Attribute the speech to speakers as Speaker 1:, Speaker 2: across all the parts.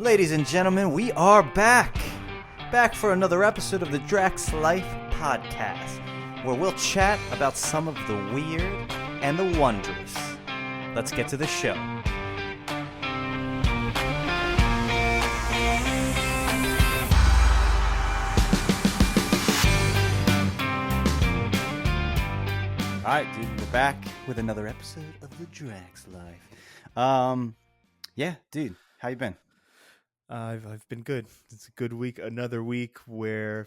Speaker 1: Ladies and gentlemen, we are back for another episode of the Draxx Life Podcast, where we'll chat about some of the weird and the wondrous. Let's get to the show. All right, dude, we're back with another episode of the Draxx Life. Yeah, dude, how you been?
Speaker 2: I've been good. It's a good week. Another week where,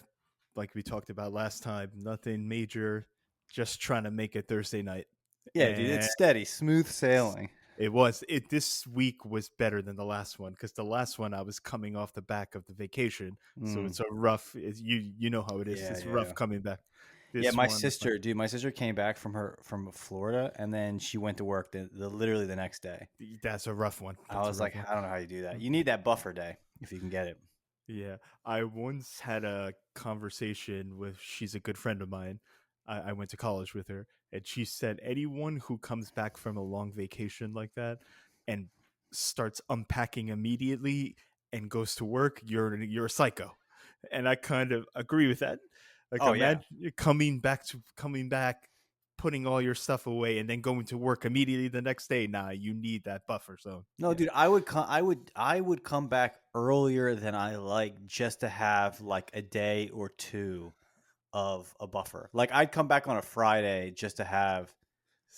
Speaker 2: like we talked about last time, nothing major. Just trying to make it Thursday night.
Speaker 1: Yeah, dude, it's steady, smooth sailing.
Speaker 2: It was. This week was better than the last one because the last one I was coming off the back of the vacation, so it's a rough. You know how it is. It's rough coming back.
Speaker 1: My sister came back from Florida, and then she went to work literally the next day.
Speaker 2: That's a rough one.
Speaker 1: I was like, I don't know how you do that. You need that buffer day if you can get it.
Speaker 2: Yeah, I once had a conversation with. She's a good friend of mine. I went to college with her, and she said anyone who comes back from a long vacation like that and starts unpacking immediately and goes to work, you're a psycho. And I kind of agree with that. Like, imagine coming back, putting all your stuff away, and then going to work immediately the next day. Nah, you need that buffer zone.
Speaker 1: No, dude, I would come back earlier than I like just to have like a day or two of a buffer. Like, I'd come back on a Friday just to have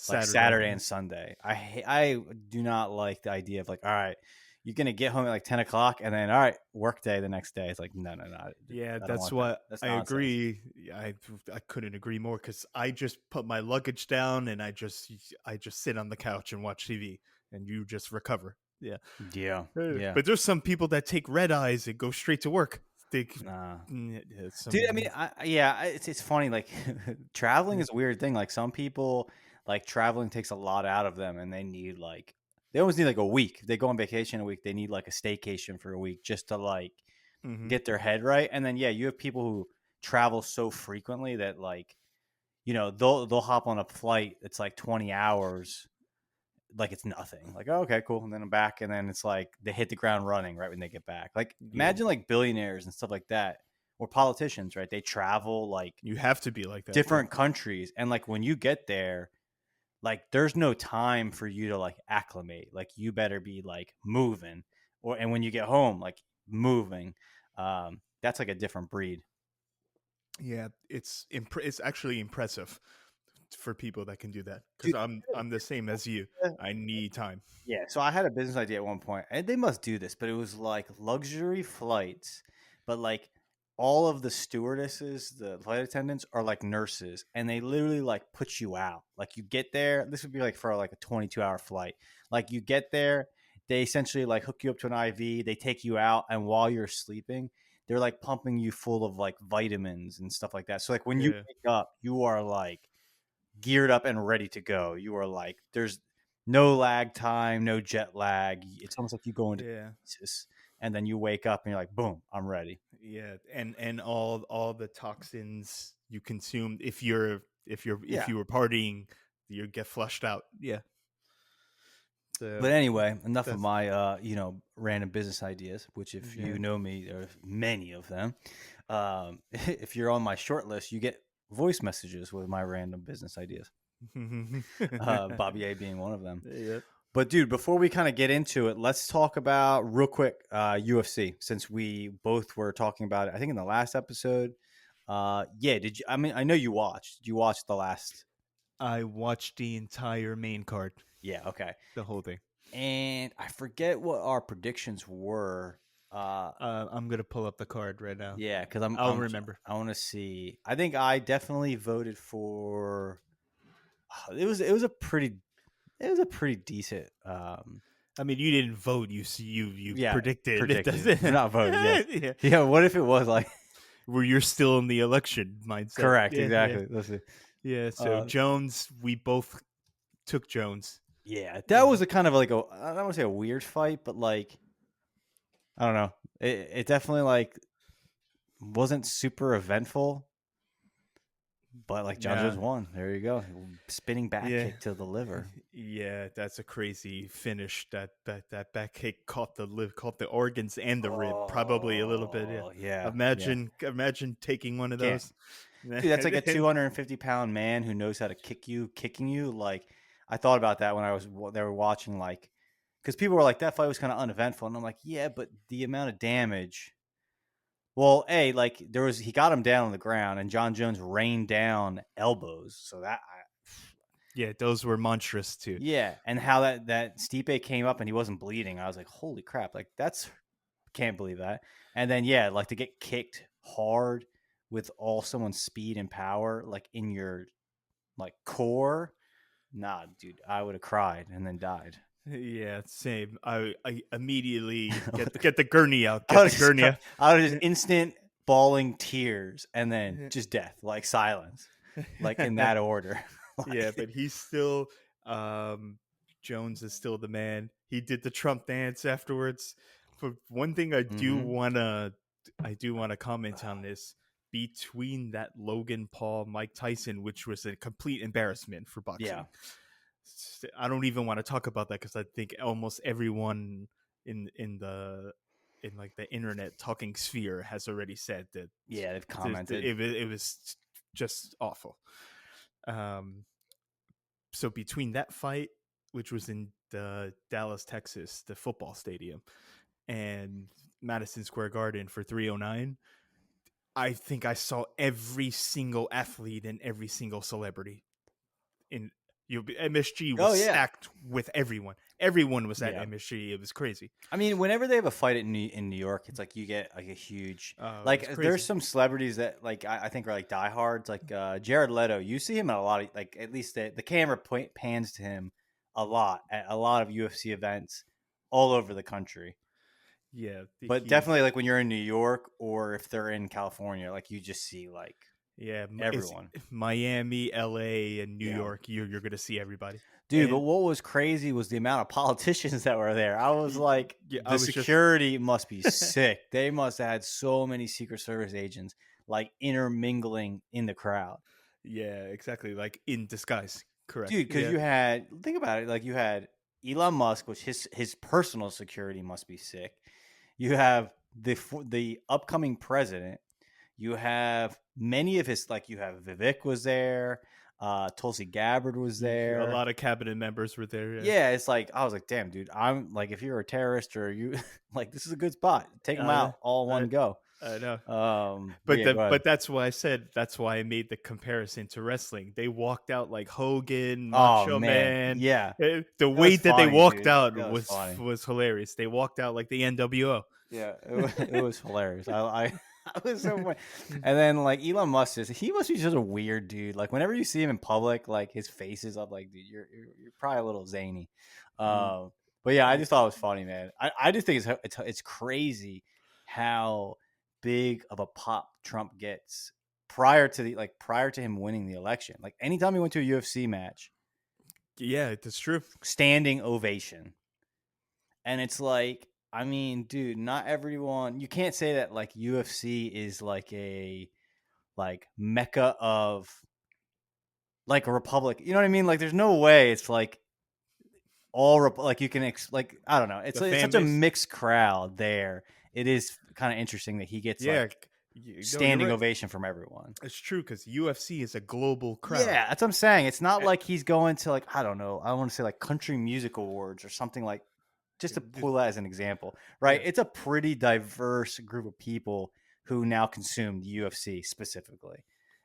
Speaker 1: like Saturday and Sunday. I do not like the idea of like, all right, you're going to get home at like 10 o'clock and then, all right, work day the next day. It's like, no.
Speaker 2: Yeah, that's what I agree. I couldn't agree more because I just put my luggage down and I just sit on the couch and watch TV and you just recover. Yeah. But there's some people that take red eyes and go straight to work.
Speaker 1: Dude, I mean, it's funny. Like, traveling is a weird thing. Like, some people, like, traveling takes a lot out of them and they always need like a week. If they go on vacation a week, they need like a staycation for a week just to like get their head right. And then, you have people who travel so frequently that, like, you know, they'll hop on a flight. It's like 20 hours. Like, it's nothing. Like, oh, okay, cool. And then I'm back. And then it's like they hit the ground running right when they get back. Like, imagine like billionaires and stuff like that, or politicians, right? They travel like,
Speaker 2: you have to be like that.
Speaker 1: Different countries. And like, when you get there, like, there's no time for you to like acclimate. Like, you better be like moving, and when you get home, like, moving. That's like a different breed.
Speaker 2: Yeah, it's actually impressive for people that can do that, because I'm the same as you. I need time.
Speaker 1: Yeah, so I had a business idea at one point, and they must do this, but it was like luxury flights, but like all of the stewardesses, the flight attendants, are like nurses, and they literally like put you out. Like, you get there, this would be like for like a 22-hour flight. Like, you get there, they essentially like hook you up to an IV, they take you out, and while you're sleeping, they're like pumping you full of like vitamins and stuff like that. So like, when you wake up, you are like geared up and ready to go. You are like, there's no lag time, no jet lag. It's almost like you go into crisis, and then you wake up and you're like, boom, I'm ready.
Speaker 2: Yeah, and all the toxins you consumed, if you were partying, you get flushed out. Yeah. So,
Speaker 1: but anyway, enough of my random business ideas, which, if you know me, there are many of them. If you're on my short list, you get voice messages with my random business ideas. Bobby A being one of them.
Speaker 2: Yeah.
Speaker 1: But dude, before we kind of get into it, let's talk about real quick UFC, since we both were talking about it, I think, in the last episode. Did you? I mean, I know you watched. Did you watch the last?
Speaker 2: I watched the entire main card.
Speaker 1: Yeah. Okay.
Speaker 2: The whole thing.
Speaker 1: And I forget what our predictions were.
Speaker 2: I'm gonna pull up the card right now.
Speaker 1: Yeah, because
Speaker 2: I'll remember.
Speaker 1: I want to see. I think I definitely voted for. It was a pretty decent.
Speaker 2: I mean, you didn't vote. You predicted.
Speaker 1: You're not voting. Yeah. What if it was like
Speaker 2: where you're still in the election mindset?
Speaker 1: Correct. Exactly.
Speaker 2: Yeah.
Speaker 1: Let's see.
Speaker 2: Yeah. So Jones, we both took Jones.
Speaker 1: Yeah, that was a kind of like I don't want to say a weird fight, but like, I don't know. It definitely like wasn't super eventful. But like John
Speaker 2: Yeah,
Speaker 1: Jones won. There you go. Spinning back
Speaker 2: yeah,
Speaker 1: kick to the liver.
Speaker 2: yeah. That's a crazy finish. That back kick caught the organs and the rib, probably a little bit. Yeah.
Speaker 1: Oh yeah, yeah.
Speaker 2: Imagine taking one of
Speaker 1: Can't.
Speaker 2: those.
Speaker 1: Dude, that's like a 250-pound man who knows how to kicking you. Like, I thought about that when they were watching, like, because people were like, that fight was kind of uneventful. And I'm like, yeah, but the amount of damage. Well, like, he got him down on the ground and John Jones rained down elbows. So
Speaker 2: Yeah, those were monstrous too.
Speaker 1: yeah. And how that Stipe came up and he wasn't bleeding. I was like, holy crap. Like, can't believe that. And then, yeah, like to get kicked hard with all someone's speed and power, like in your like core, nah, dude, I would have cried and then died.
Speaker 2: Yeah, same. I immediately get the gurney out.
Speaker 1: I
Speaker 2: Get
Speaker 1: would
Speaker 2: the gurney out.
Speaker 1: just instant bawling tears and then just death, like silence, like in that order.
Speaker 2: Yeah, but he's still Jones is still the man. He did the Trump dance afterwards. For one thing, I do wanna comment on this. Between that Logan Paul Mike Tyson, which was a complete embarrassment for boxing.
Speaker 1: Yeah.
Speaker 2: I don't even want to talk about that because I think almost everyone in like the internet talking sphere has already said that.
Speaker 1: Yeah, they've commented.
Speaker 2: It was just awful. So between that fight, which was in the Dallas, Texas, the football stadium, and Madison Square Garden for 309, I think I saw every single athlete and every single celebrity in MSG was stacked with everyone. Everyone was at MSG. It was crazy.
Speaker 1: I mean, whenever they have a fight in New York, it's like you get like a huge like. There's some celebrities that like I think are like diehards, like Jared Leto. You see him at a lot of like at least the camera pans to him a lot at a lot of UFC events all over the country.
Speaker 2: Yeah,
Speaker 1: but definitely like when you're in New York or if they're in California, like you just see like everyone.
Speaker 2: Miami, LA, and New York, you're gonna see everybody.
Speaker 1: Dude, but what was crazy was the amount of politicians that were there. I was like, the security must be sick. They must have had so many Secret Service agents like intermingling in the crowd.
Speaker 2: Yeah, exactly. Like in disguise. Correct.
Speaker 1: Dude, because you had, think about it, like you had Elon Musk, which his personal security must be sick. You have the upcoming president. You have many of his, like you have Vivek was there. Tulsi Gabbard was there.
Speaker 2: A lot of cabinet members were there.
Speaker 1: Yeah, it's like I was like, damn, dude. I'm like, if you're a terrorist or you, like, this is a good spot. Take them out all one go.
Speaker 2: I know. But that's why I said that's why I made the comparison to wrestling. They walked out like Hogan, Macho Man.
Speaker 1: Yeah,
Speaker 2: the way that they walked out was hilarious. They walked out like the NWO.
Speaker 1: Yeah, it was hilarious. I was so funny. And then like Elon Musk he must be just a weird dude. Like whenever you see him in public, like his face is up. Like, dude, you're probably a little zany. But yeah, I just thought it was funny, man. I just think it's crazy how big of a pop Trump gets prior to him winning the election. Like anytime he went to a UFC match,
Speaker 2: yeah, that's true.
Speaker 1: Standing ovation, and it's like. I mean, dude, not everyone. You can't say that like UFC is like a mecca of like a republic. You know what I mean? Like, there's no way it's like all like you can like I don't know. It's such a mixed crowd there. It is kind of interesting that he gets standing ovation from everyone.
Speaker 2: It's true because UFC is a global crowd.
Speaker 1: Yeah, that's what I'm saying. It's not like he's going to like I don't know. I want to say like country music awards or something like. Just to pull that as an example, right? Yeah. It's a pretty diverse group of people who now consume the UFC specifically.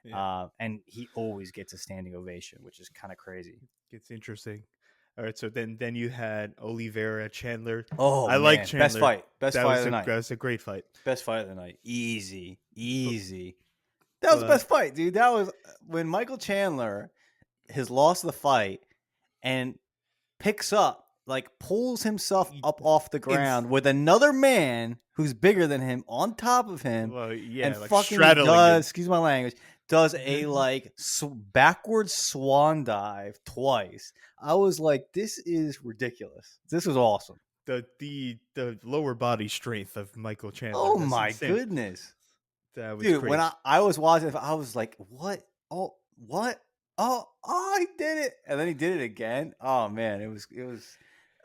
Speaker 1: Yeah. And he always gets a standing ovation, which is kind of crazy.
Speaker 2: It's interesting. All right, so then you had Oliveira, Chandler.
Speaker 1: Oh, I like Chandler. Best fight of the night.
Speaker 2: That was a great fight.
Speaker 1: Best fight of the night. Easy. That was the best fight, dude. That was when Michael Chandler has lost the fight and picks up. Like pulls himself up off the ground with another man who's bigger than him on top of him, and like fucking excuse my language, does a like backwards swan dive twice. I was like, this is ridiculous. This was awesome.
Speaker 2: The lower body strength of Michael Chandler.
Speaker 1: Oh my goodness,
Speaker 2: that was
Speaker 1: dude!
Speaker 2: crazy.
Speaker 1: When I was watching, I was like, what Oh, what? Oh, he did it, and then he did it again. Oh man, it was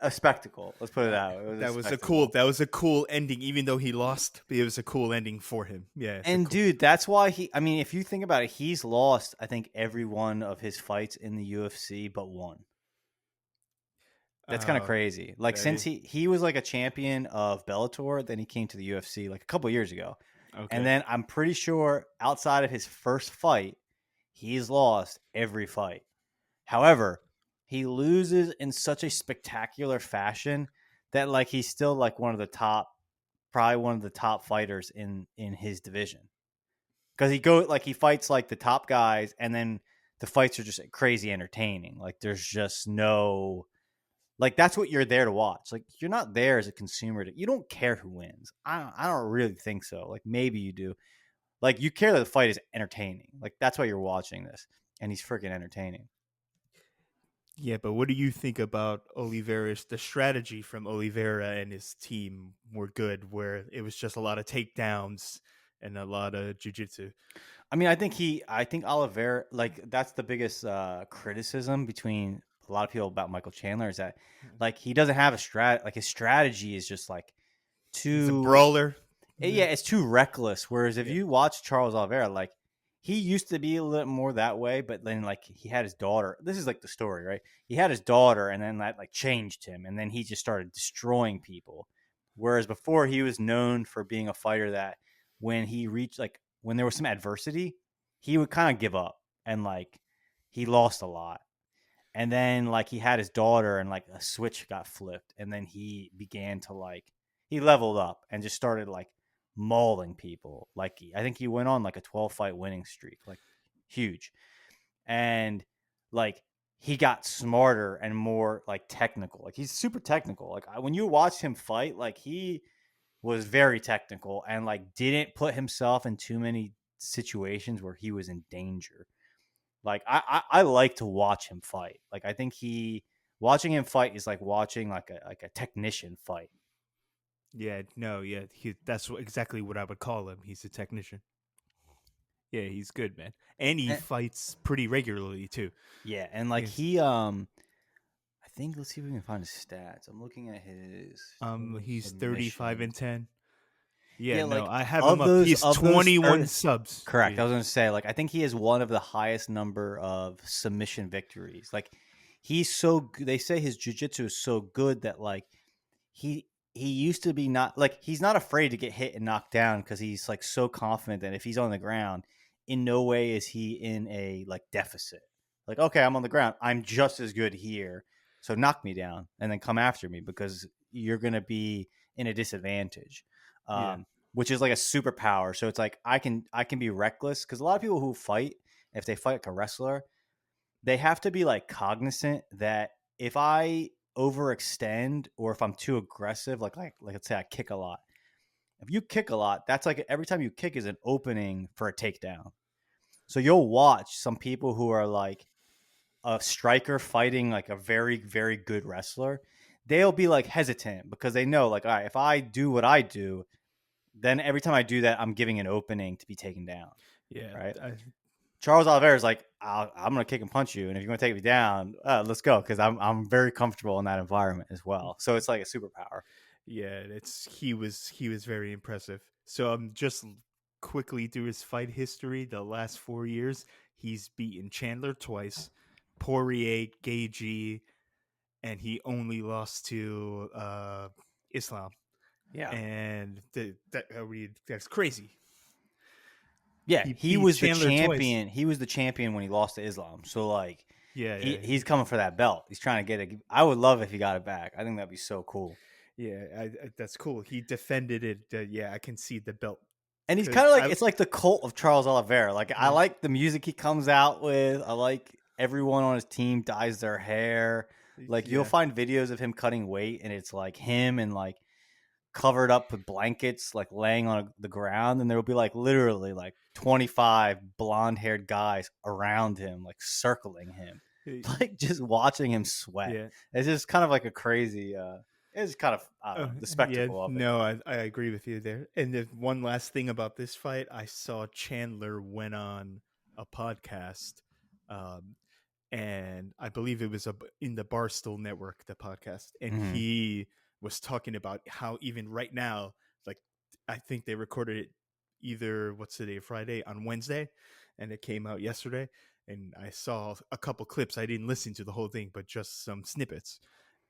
Speaker 1: a spectacle. Let's put it out. It was a spectacle.
Speaker 2: That was a cool ending, even though he lost. But it was a cool ending for him. Yeah, it's a
Speaker 1: And
Speaker 2: cool.
Speaker 1: dude, that's why I mean, if you think about it, he's lost, I think, every one of his fights in the UFC but one. That's kind of crazy. Like
Speaker 2: That
Speaker 1: since
Speaker 2: is
Speaker 1: he was like a champion of Bellator, then he came to the UFC like a couple years ago. And
Speaker 2: okay.
Speaker 1: then I'm pretty sure outside of his first fight, he's lost every fight. However, he loses in such a spectacular fashion that like he's still like one of the top, probably one of the top fighters in his division. Because he fights like the top guys, and then the fights are just crazy entertaining. Like there's just no, like that's what you're there to watch. Like you're not there as a consumer. You don't care who wins. I don't really think so. Like maybe you do. Like you care that the fight is entertaining. Like that's why you're watching this, and he's freaking entertaining.
Speaker 2: Yeah, but what do you think about Oliveira's? The strategy from Oliveira and his team were good, where it was just a lot of takedowns and a lot of jujitsu.
Speaker 1: I mean, I think Oliveira, like that's the biggest criticism between a lot of people about Michael Chandler is that like he doesn't have a like his strategy is just like
Speaker 2: He's a
Speaker 1: too
Speaker 2: brawler.
Speaker 1: yeah, it's too reckless. Whereas if
Speaker 2: Yeah.
Speaker 1: you watch Charles Oliveira, like he used to be a little more that way, but then like he had his daughter. This is like the story, right? He had his daughter, and then that like changed him, and then he just started destroying people. Whereas before, he was known for being a fighter that when he reached like when there was some adversity, he would kind of give up, and like he lost a lot. And then like he had his daughter, and like a switch got flipped, and then he began to like he leveled up and just started like mauling people. Like I think he went on like a 12 fight winning streak, like huge. And like he got smarter and more like technical. Like he's super technical. Like when you watch him fight, like he was very technical and like didn't put himself in too many situations where he was in danger. Like I like to watch him fight. Like I think watching him fight is like watching like a technician fight.
Speaker 2: Yeah, no, yeah, that's exactly what I would call him. He's a technician. Yeah, he's good, man, and he
Speaker 1: And,
Speaker 2: fights pretty regularly too.
Speaker 1: yeah, and like
Speaker 2: Yes.
Speaker 1: I think let's see if we can find his stats. I'm looking at his total
Speaker 2: He's 35 and
Speaker 1: submissions.
Speaker 2: 10. Yeah,
Speaker 1: Yeah,
Speaker 2: no,
Speaker 1: like
Speaker 2: I have him up. He's
Speaker 1: of those
Speaker 2: 21 subs.
Speaker 1: correct.
Speaker 2: Yeah,
Speaker 1: I was gonna say like I think he has one of the highest number of submission victories. Like he's so they say his jujitsu is so good that like he used to be not like he's not afraid to get hit and knocked down because he's like so confident that if he's on the ground, in no way is he in a like deficit. Like okay, I'm on the ground, I'm just as good here, so knock me down and then come after me because you're gonna be in a disadvantage,
Speaker 2: yeah,
Speaker 1: which is like a superpower. So it's like I can be reckless because a lot of people who fight, if they fight like a wrestler, they have to be like cognizant that if I overextend or if I'm too aggressive, like let's say I kick a lot. If you kick a lot, that's like every time you kick is an opening for a takedown. So you'll watch some people who are like a striker fighting like a very, very good wrestler. They'll be like hesitant because they know, like, all right, if I do what I do, then every time I do that, I'm giving an opening to be taken down.
Speaker 2: yeah.
Speaker 1: Right. Charles Oliveira is like, I'm going to kick and punch you. And if you want to take me down, let's go. Because I'm very comfortable in that environment as well. So it's like a superpower.
Speaker 2: Yeah, he was very impressive. So just quickly through his fight history, the last 4 years, he's beaten Chandler twice, Poirier, Gagey, and he only lost to Islam.
Speaker 1: Yeah.
Speaker 2: And that's crazy.
Speaker 1: Yeah.
Speaker 2: He
Speaker 1: He
Speaker 2: beat
Speaker 1: was the
Speaker 2: Chandler twice.
Speaker 1: champion. He was the champion when he lost to Islam. So, like,
Speaker 2: Yeah, yeah,
Speaker 1: he's coming for that belt. He's trying to get it. I would love if he got it back. I think that'd be so cool.
Speaker 2: yeah. That's cool. He defended it. Yeah, I can see the belt
Speaker 1: And he's kind
Speaker 2: because
Speaker 1: of like, it's like the cult of Charles Oliveira. Like, I
Speaker 2: mm,
Speaker 1: like the music he comes out with. I like everyone on his team dyes their hair. Like, you'll
Speaker 2: yeah,
Speaker 1: find videos of him cutting weight, and it's like him and like covered up with blankets, like laying on the ground. And there will be like literally like 25 blonde haired guys around him, like circling him, like just watching him sweat.
Speaker 2: yeah.
Speaker 1: It's just kind of like a crazy, it's kind of, I don't know, the
Speaker 2: Yeah,
Speaker 1: spectacle of it.
Speaker 2: no, I agree with you there. And the one last thing about this fight, I saw Chandler went on a podcast, um, and I believe it was in the Barstool Network, the podcast, and
Speaker 1: Hmm.
Speaker 2: he was talking about how even right now, like I think they recorded it either what's today, Friday, on Wednesday, and it came out yesterday. And I saw a couple clips. I didn't listen to the whole thing, but just some snippets.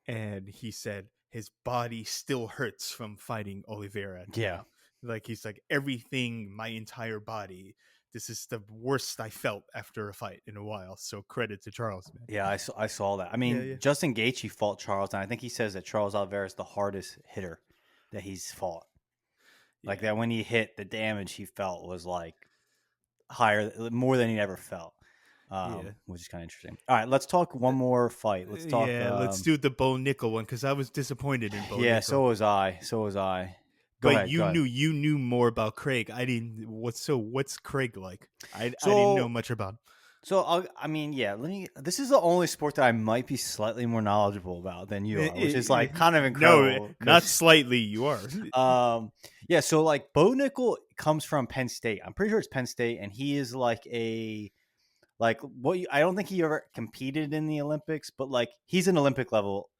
Speaker 2: And he said his body still hurts from fighting Oliveira
Speaker 1: Yeah.
Speaker 2: now. Like he's like everything, my entire body. This is the worst I felt after a fight in a while. So credit to Charles, man.
Speaker 1: Yeah, I saw that. I
Speaker 2: Yeah,
Speaker 1: mean,
Speaker 2: yeah.
Speaker 1: Justin Gaethje fought Charles, and I think he says that Charles Oliveira is the hardest hitter that he's fought. Like
Speaker 2: Yeah.
Speaker 1: that when he hit, the damage he felt was like higher, more than he ever felt,
Speaker 2: Yeah.
Speaker 1: which is kind of interesting. All right, let's talk one more fight. Let's talk.
Speaker 2: Yeah, let's do the Bo Nickel one because I was disappointed in Bo
Speaker 1: Yeah,
Speaker 2: Nickel.
Speaker 1: so was I. So was I. Go
Speaker 2: But
Speaker 1: ahead. Go ahead.
Speaker 2: you knew more about Craig. I didn't. What's Craig like? I didn't know
Speaker 1: So
Speaker 2: much about him.
Speaker 1: So I mean, yeah. Let me. This is the only sport that I might be slightly more knowledgeable about than you are, which is like kind of incredible.
Speaker 2: No, not slightly. You are.
Speaker 1: Yeah. So like, Bo Nickel comes from Penn State. I'm pretty sure it's Penn State, and he is like I don't think he ever competed in the Olympics, but like he's an Olympic level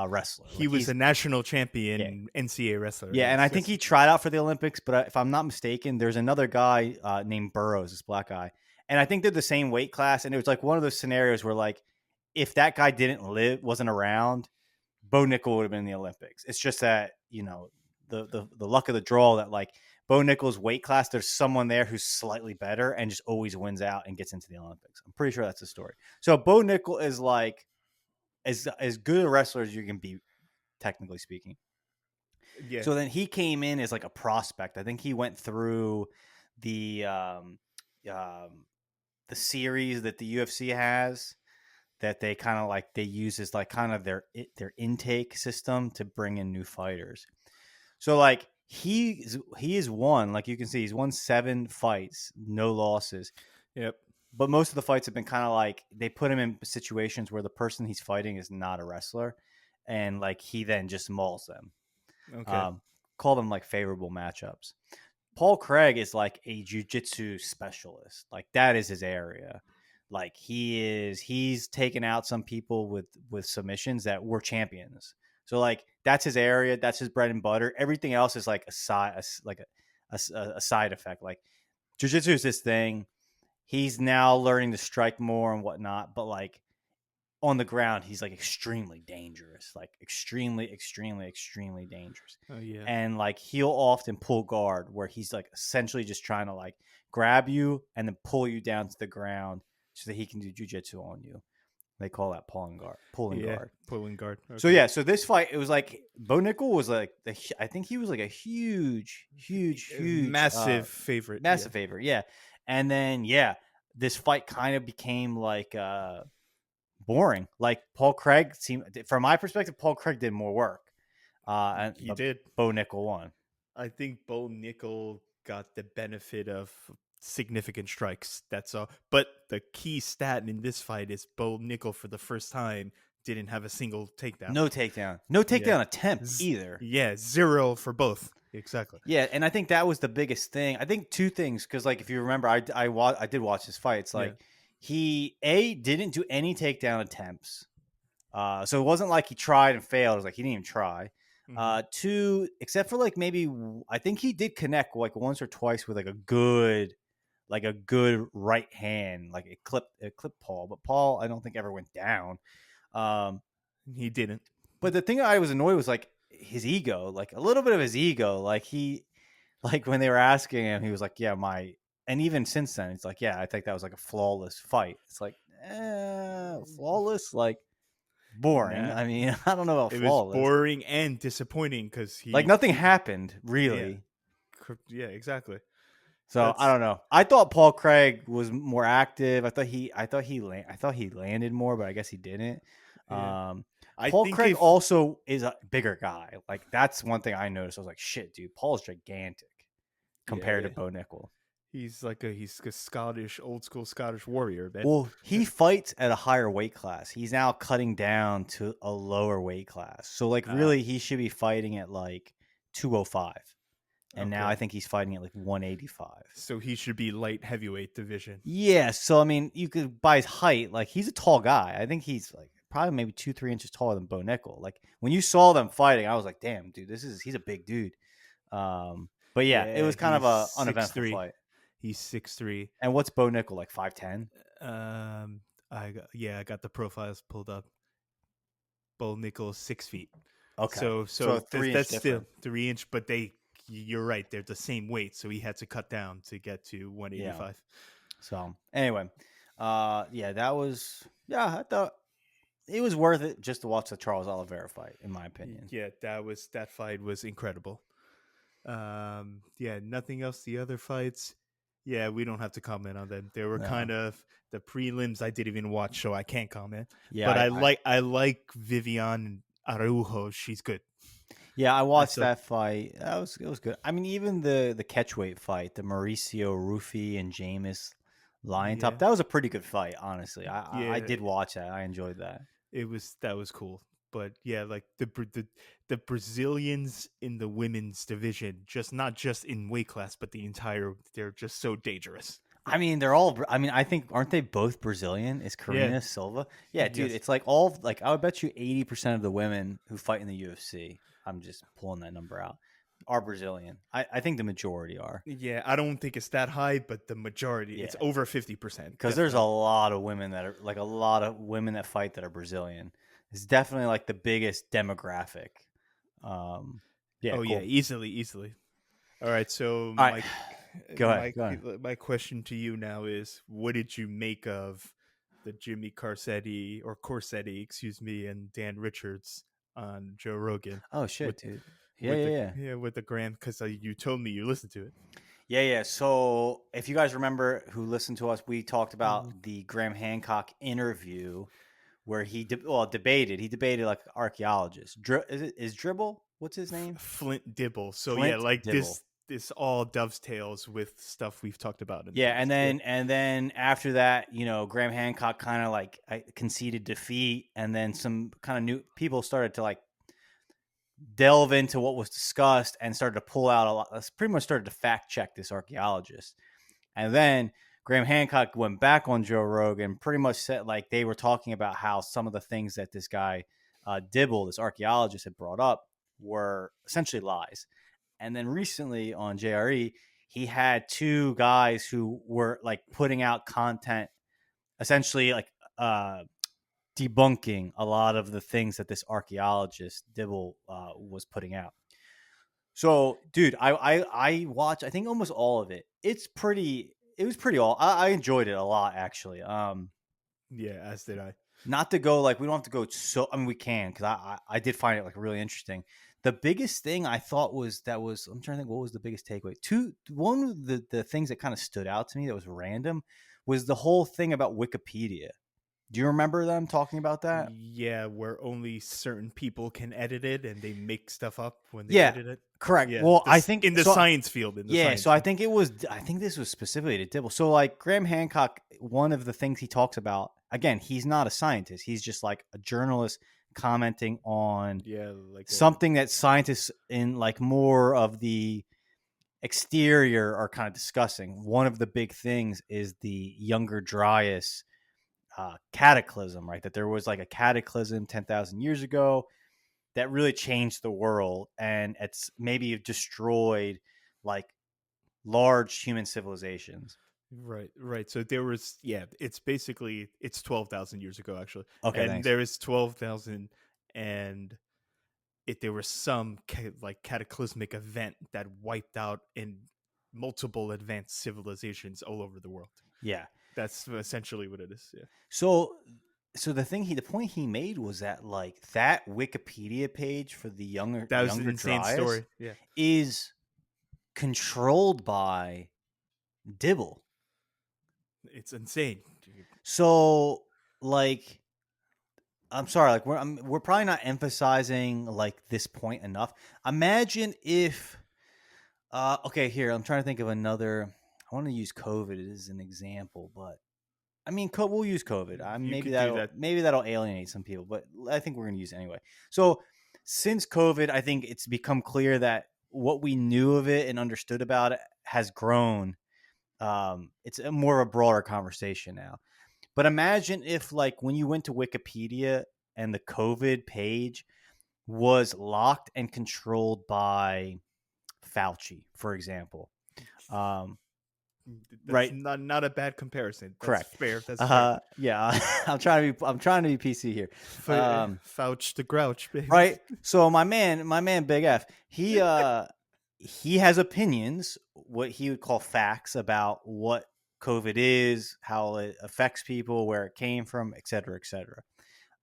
Speaker 1: wrestler.
Speaker 2: He
Speaker 1: Like,
Speaker 2: was a national
Speaker 1: Yeah.
Speaker 2: champion NCAA wrestler.
Speaker 1: Yeah, and I
Speaker 2: Yes,
Speaker 1: think
Speaker 2: yes.
Speaker 1: he tried out for the Olympics, but if I'm not mistaken, there's another guy named Burroughs, this black guy, and I think they're the same weight class. And it was like one of those scenarios where, like, if that guy wasn't around, Bo Nickel would have been in the Olympics. It's just that the luck of the draw that like Bo Nickel's weight class, there's someone there who's slightly better and just always wins out and gets into the Olympics. I'm pretty sure that's the story. So Bo Nickel is like as good a wrestler as you can be, technically speaking.
Speaker 2: Yeah.
Speaker 1: So then he came in as like a prospect. I think he went through the series that the UFC has that they kind of like they use as like kind of their intake system to bring in new fighters. So like he is won, like you can see, he's won 7 fights, no losses.
Speaker 2: Yep.
Speaker 1: But most of the fights have been kind of like they put him in situations where the person he's fighting is not a wrestler, and like he then just mauls them.
Speaker 2: Okay.
Speaker 1: Call them like favorable matchups. Paul Craig is like a jiu-jitsu specialist. Like that is his area. Like he's taken out some people with submissions that were champions. So like that's his area. That's his bread and butter. Everything else is like a side effect. Like jiu-jitsu is this thing. He's now learning to strike more and whatnot, but like on the ground, he's like extremely dangerous, like extremely dangerous.
Speaker 2: Oh yeah.
Speaker 1: And like he'll often pull guard where he's like essentially just trying to like grab you and then pull you down to the ground so that he can do jujitsu on you. They call that pulling guard.
Speaker 2: Pulling guard. Okay.
Speaker 1: So yeah, so this fight, it was like Bo Nickel was like I think he was like a huge
Speaker 2: massive favorite.
Speaker 1: favorite, yeah. And then yeah, this fight kind of became like boring. Like Paul Craig seemed, from my perspective, Paul Craig did more work. And
Speaker 2: He did.
Speaker 1: Bo Nickel won.
Speaker 2: I think Bo Nickel got the benefit of significant strikes. That's all. But the key stat in this fight is Bo Nickel for the first time didn't have a single takedown.
Speaker 1: No takedown attempt either.
Speaker 2: Yeah, 0 for both. Exactly.
Speaker 1: Yeah, and I think that was the biggest thing. I think 2 things, because like if you remember, I did watch this fight. It's like he didn't do any takedown attempts. So it wasn't like he tried and failed. It was like he didn't even try. 2, except for like maybe I think he did connect like once or twice with like a good right hand, like it clipped Paul, but Paul I don't think ever went down.
Speaker 2: He didn't.
Speaker 1: But the thing I was annoyed was like his ego, like a little bit of his ego. Like when they were asking him, he was like, "Yeah, and even since then, it's like, yeah, I think that was like a flawless fight." It's like, flawless, like boring.
Speaker 2: Nah.
Speaker 1: I mean, I don't know about flawless.
Speaker 2: It was boring and disappointing because
Speaker 1: like nothing happened really.
Speaker 2: Yeah, exactly.
Speaker 1: So I don't know. I thought Paul Craig was more active. I thought he landed more, but I guess he didn't.
Speaker 2: Yeah.
Speaker 1: Paul Craig also is a bigger guy. Like that's one thing I noticed. I was like, shit, dude, Paul's gigantic compared to Bo Nickel.
Speaker 2: He's a Scottish, old school Scottish warrior, man.
Speaker 1: Well, he fights at a higher weight class. He's now cutting down to a lower weight class. So like really he should be fighting at like 205. and now I think he's fighting at like 185.
Speaker 2: So he should be light heavyweight division.
Speaker 1: Yeah, so I mean, you could by his height, like he's a tall guy. I think he's like probably maybe 2-3 inches taller than Bo Nickel. Like when you saw them fighting, I was like, damn, dude, he's a big dude. But yeah, it was kind of a uneventful fight.
Speaker 2: He's 6'3".
Speaker 1: And what's Bo Nickel, like 5'10"?
Speaker 2: I got the profiles pulled up. Bo Nickel 6 feet.
Speaker 1: Okay,
Speaker 2: so
Speaker 1: 3
Speaker 2: that's
Speaker 1: inch
Speaker 2: still 3 inch, but you're right, they're the same weight, so he had to cut down to get to 185.
Speaker 1: Yeah. So anyway, I thought it was worth it just to watch the Charles Oliveira fight, in my opinion.
Speaker 2: Yeah, that fight was incredible. Nothing else. The other fights, we don't have to comment on them. They were kind of the prelims I didn't even watch, so I can't comment. Yeah, but I like Vivian Araujo. She's good.
Speaker 1: Yeah, I watched that fight. It was good. I mean, even the catchweight fight, the Mauricio Rufy and Jameis Lion Top, that was a pretty good fight, honestly. I did watch that. I enjoyed that.
Speaker 2: That was cool. But yeah, like the Brazilians in the women's division, not just in weight class, but they're just so dangerous.
Speaker 1: I mean, I think, aren't they both Brazilian? Is Karina Silva? Yeah, dude, yes. It's like I would bet you 80% of the women who fight in the UFC, I'm just pulling that number out, are Brazilian. I think the majority are.
Speaker 2: Yeah, I don't think it's that high, but the majority, it's over 50%.
Speaker 1: Because there's a lot of women that fight that are Brazilian. It's definitely like the biggest demographic. Cool.
Speaker 2: Easily. All right, so
Speaker 1: go ahead.
Speaker 2: My question to you now is, what did you make of the Jimmy Corsetti, and Dan Richards on Joe Rogan?
Speaker 1: Oh shit, dude.
Speaker 2: With the Graham, because you told me you listened to it.
Speaker 1: Yeah. So if you guys remember who listened to us, we talked about the Graham Hancock interview where he debated. He debated like an archaeologist. Is Dribble? What's his name?
Speaker 2: Flint Dibble. So
Speaker 1: Dibble.
Speaker 2: This all dovetails with stuff we've talked about.
Speaker 1: And then after that, Graham Hancock kind of like conceded defeat, and then some kind of new people started to like delve into what was discussed and started to pull out a lot. Pretty much started to fact check this archaeologist, and then Graham Hancock went back on Joe Rogan, pretty much said like they were talking about how some of the things that this guy Dibble, this archaeologist, had brought up were essentially lies. And then recently on JRE, he had two guys who were like putting out content, essentially like debunking a lot of the things that this archaeologist Dibble was putting out. So, dude, I watched, I think, almost all of it. It was pretty all. I enjoyed it a lot, actually.
Speaker 2: Yeah, as did I.
Speaker 1: Not to go like we don't have to go so. I mean, we can because I did find it like really interesting. The biggest thing I thought was I'm trying to think what was the biggest takeaway. One of the things that kind of stood out to me that was random was the whole thing about Wikipedia. Do you remember them talking about that?
Speaker 2: Yeah, where only certain people can edit it and they make stuff up when they edit it.
Speaker 1: Correct. Yeah, well, I think
Speaker 2: in the science field.
Speaker 1: I think this was specifically to Dibble. So like Graham Hancock, one of the things he talks about, again, he's not a scientist. He's just like a journalist commenting on something that scientists in like more of the exterior are kind of discussing. One of the big things is the Younger Dryas cataclysm, right? That there was like a cataclysm 10,000 years ago that really changed the world, and it's maybe destroyed like large human civilizations.
Speaker 2: Right. So there was, it's basically, it's 12,000 years ago, actually.
Speaker 1: Okay,
Speaker 2: and
Speaker 1: thanks.
Speaker 2: There is 12,000, and there was some cataclysmic event that wiped out in multiple advanced civilizations all over the world.
Speaker 1: Yeah.
Speaker 2: That's essentially what it is. Yeah.
Speaker 1: So the point he made was that like that Wikipedia page for the Younger
Speaker 2: an insane
Speaker 1: Dryas
Speaker 2: story.
Speaker 1: is controlled by Dibble.
Speaker 2: It's insane.
Speaker 1: So like, I'm sorry, like we're probably not emphasizing like this point enough. Imagine if, okay, here I'm trying to think of another. I want to use COVID as an example, but I mean, we'll use COVID. Maybe that'll alienate some people, but I think we're going to use it anyway. So since COVID, I think it's become clear that what we knew of it and understood about it has grown. It's more of a broader conversation now. But imagine if, like, when you went to Wikipedia and the COVID page was locked and controlled by Fauci, for example. Um,
Speaker 2: That's
Speaker 1: right?
Speaker 2: not a bad comparison. That's
Speaker 1: Correct.
Speaker 2: fair. That's fair.
Speaker 1: Yeah, I'm trying to be PC here.
Speaker 2: Fouch the grouch, baby.
Speaker 1: Right. So my man Big F, he has opinions, what he would call facts about what COVID is, how it affects people, where it came from, et cetera, et cetera.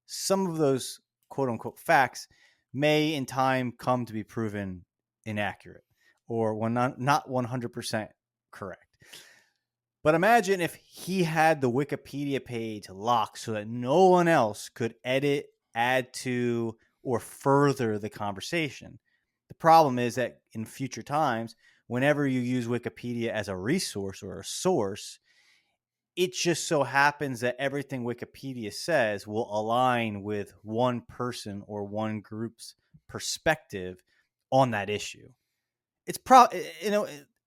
Speaker 1: Some of those quote unquote facts may in time come to be proven inaccurate or not 100% correct. But imagine if he had the Wikipedia page locked so that no one else could edit, add to, or further the conversation. The problem is that in future times, whenever you use Wikipedia as a resource or a source, it just so happens that everything Wikipedia says will align with one person or one group's perspective on that issue. It's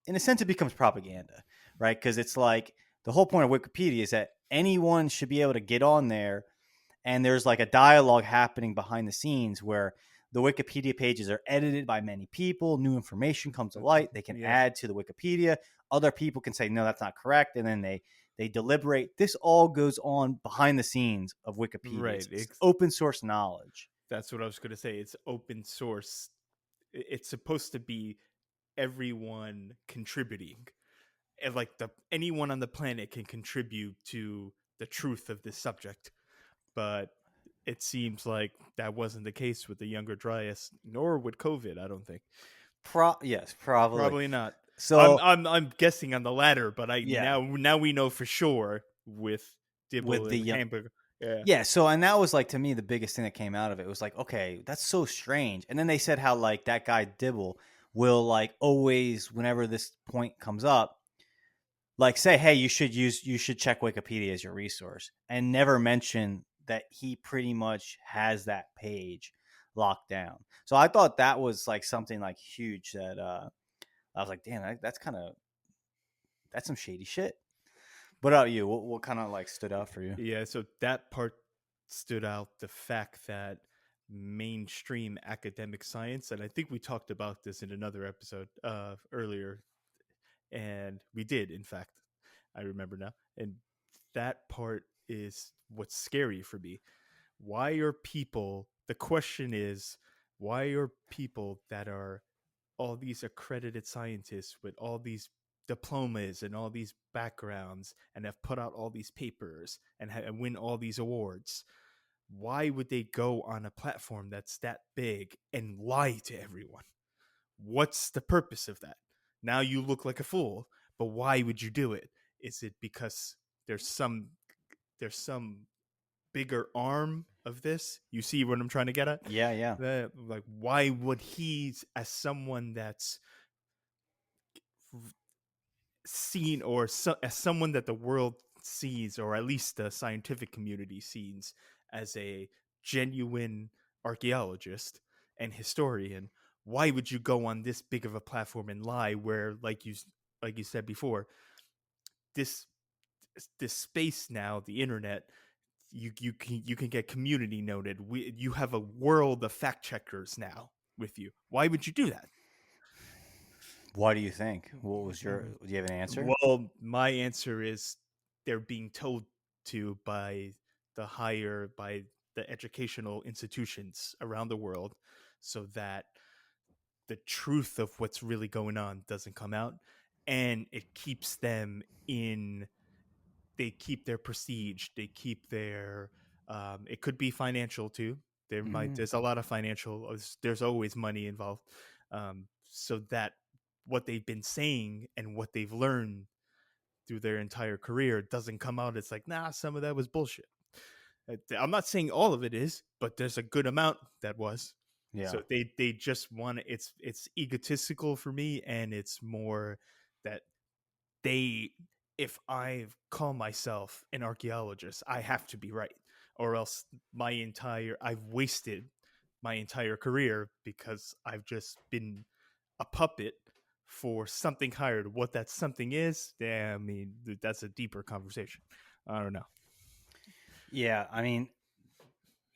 Speaker 1: in a sense it becomes propaganda, right? Because it's like the whole point of Wikipedia is that anyone should be able to get on there, and there's like a dialogue happening behind the scenes where the Wikipedia pages are edited by many people, new information comes to light, they can add to the Wikipedia, other people can say no, that's not correct, and then they deliberate. This all goes on behind the scenes of Wikipedia.
Speaker 2: Right.
Speaker 1: It's open source knowledge.
Speaker 2: That's what I was going to say. It's open source. It's supposed to be everyone contributing, and like anyone on the planet can contribute to the truth of this subject. But it seems like that wasn't the case with the younger Dryas, nor with COVID. I don't think.
Speaker 1: Yes, probably
Speaker 2: Not.
Speaker 1: So
Speaker 2: I'm guessing on the latter, but now we know for sure with Dibble
Speaker 1: with the
Speaker 2: and Hamburger.
Speaker 1: Yeah, so and that was like to me the biggest thing that came out of it. It was like, okay, that's so strange. And then they said how like that guy Dibble will like always, whenever this point comes up, like say, hey, you should check Wikipedia as your resource, and never mention that he pretty much has that page locked down. So I thought that was like something like huge that I was like, damn, that's some shady shit. What about you? What kind of like stood out for you?
Speaker 2: Yeah, so that part stood out, the fact that mainstream academic science, and I think we talked about this in another episode earlier, and we did, in fact, I remember now. And that part is what's scary for me. Why are people, the question is, why are people that are all these accredited scientists with all these diplomas and all these backgrounds and have put out all these papers and win all these awards, why would they go on a platform that's that big and lie to everyone? What's the purpose of that? Now you look like a fool, but why would you do it? Is it because there's some bigger arm of this? You see what I'm trying to get at?
Speaker 1: Yeah.
Speaker 2: Like, why would he, as someone that's seen, or as someone that the world sees, or at least the scientific community sees as a genuine archaeologist and historian, why would you go on this big of a platform and lie, where like you said before, this space now, the internet, you can get community noted. You have a world of fact checkers now with you. Why would you do that?
Speaker 1: Why do you think? What was your? Do you have an answer?
Speaker 2: Well, my answer is they're being told to by the educational institutions around the world, so that the truth of what's really going on doesn't come out, and it keeps them in. They keep their prestige. They keep their. It could be financial too. There's a lot of financial. There's always money involved, so that what they've been saying and what they've learned through their entire career doesn't come out. It's like, nah, some of that was bullshit. I'm not saying all of it is, but there's a good amount that was.
Speaker 1: Yeah.
Speaker 2: So they just want to, it's egotistical for me, and it's more that if I call myself an archaeologist, I have to be right, or else I've wasted my entire career, because I've just been a puppet for something higher. What that something is, yeah, I mean, that's a deeper conversation. I don't know.
Speaker 1: Yeah, I mean,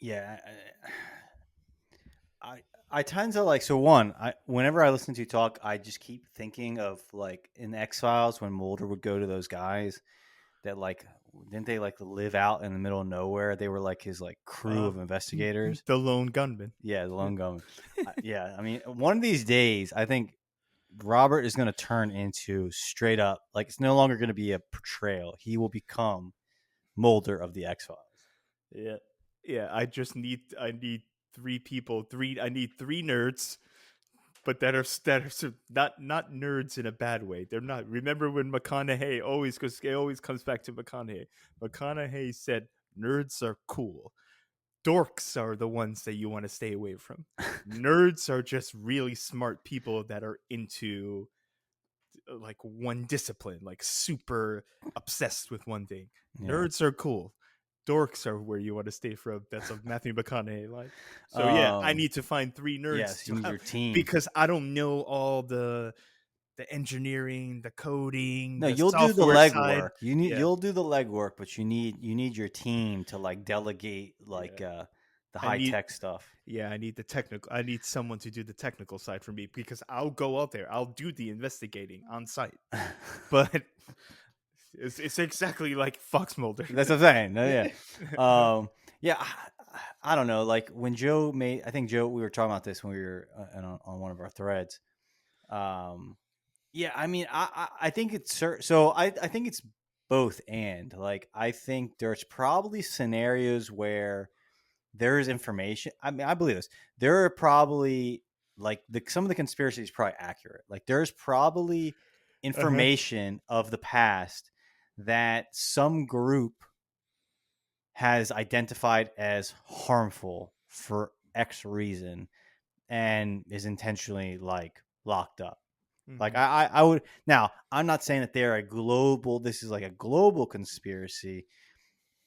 Speaker 1: yeah, I tend to like so one. I whenever I listen to you talk, I just keep thinking of like in X Files when Mulder would go to those guys that like didn't they like live out in the middle of nowhere? They were like his like crew of investigators.
Speaker 2: The lone gunman.
Speaker 1: Yeah, the lone gunman. Yeah, I mean, one of these days, I think Robert is going to turn into straight up like it's no longer going to be a portrayal. He will become Mulder of the X Files.
Speaker 2: Yeah, yeah. I need three people. I need three nerds, but that are not nerds in a bad way. They're not. Remember when McConaughey always, because it always comes back to McConaughey. McConaughey said nerds are cool. Dorks are the ones that you want to stay away from. Nerds are just really smart people that are into like one discipline, like super obsessed with one thing.
Speaker 1: Yeah.
Speaker 2: Nerds are cool. Dorks are where you want to stay from. That's a Matthew McConaughey line. So yeah, I need to find three nerds.
Speaker 1: Yes, you need your team
Speaker 2: because I don't know all the engineering, the coding.
Speaker 1: No,
Speaker 2: the
Speaker 1: you'll do the
Speaker 2: software
Speaker 1: legwork.
Speaker 2: side.
Speaker 1: You'll do the legwork, but you need your team to like delegate like the high tech stuff.
Speaker 2: Yeah, I need the technical. I need someone to do the technical side for me because I'll go out there. I'll do the investigating on site. But it's exactly like Fox Mulder.
Speaker 1: That's what I'm saying. Yeah. Yeah. I don't know. Like when Joe made, I think Joe, we were talking about this when we were on one of our threads. Yeah. I mean, I think it's so. I think it's both and. Like I think there's probably scenarios where there's information. I mean, I believe this. There are probably like some of the conspiracy is probably accurate. Like there's probably information of the past that some group has identified as harmful for X reason and is intentionally like locked up. Mm-hmm. Like I would now, I'm not saying that they're this is like a global conspiracy,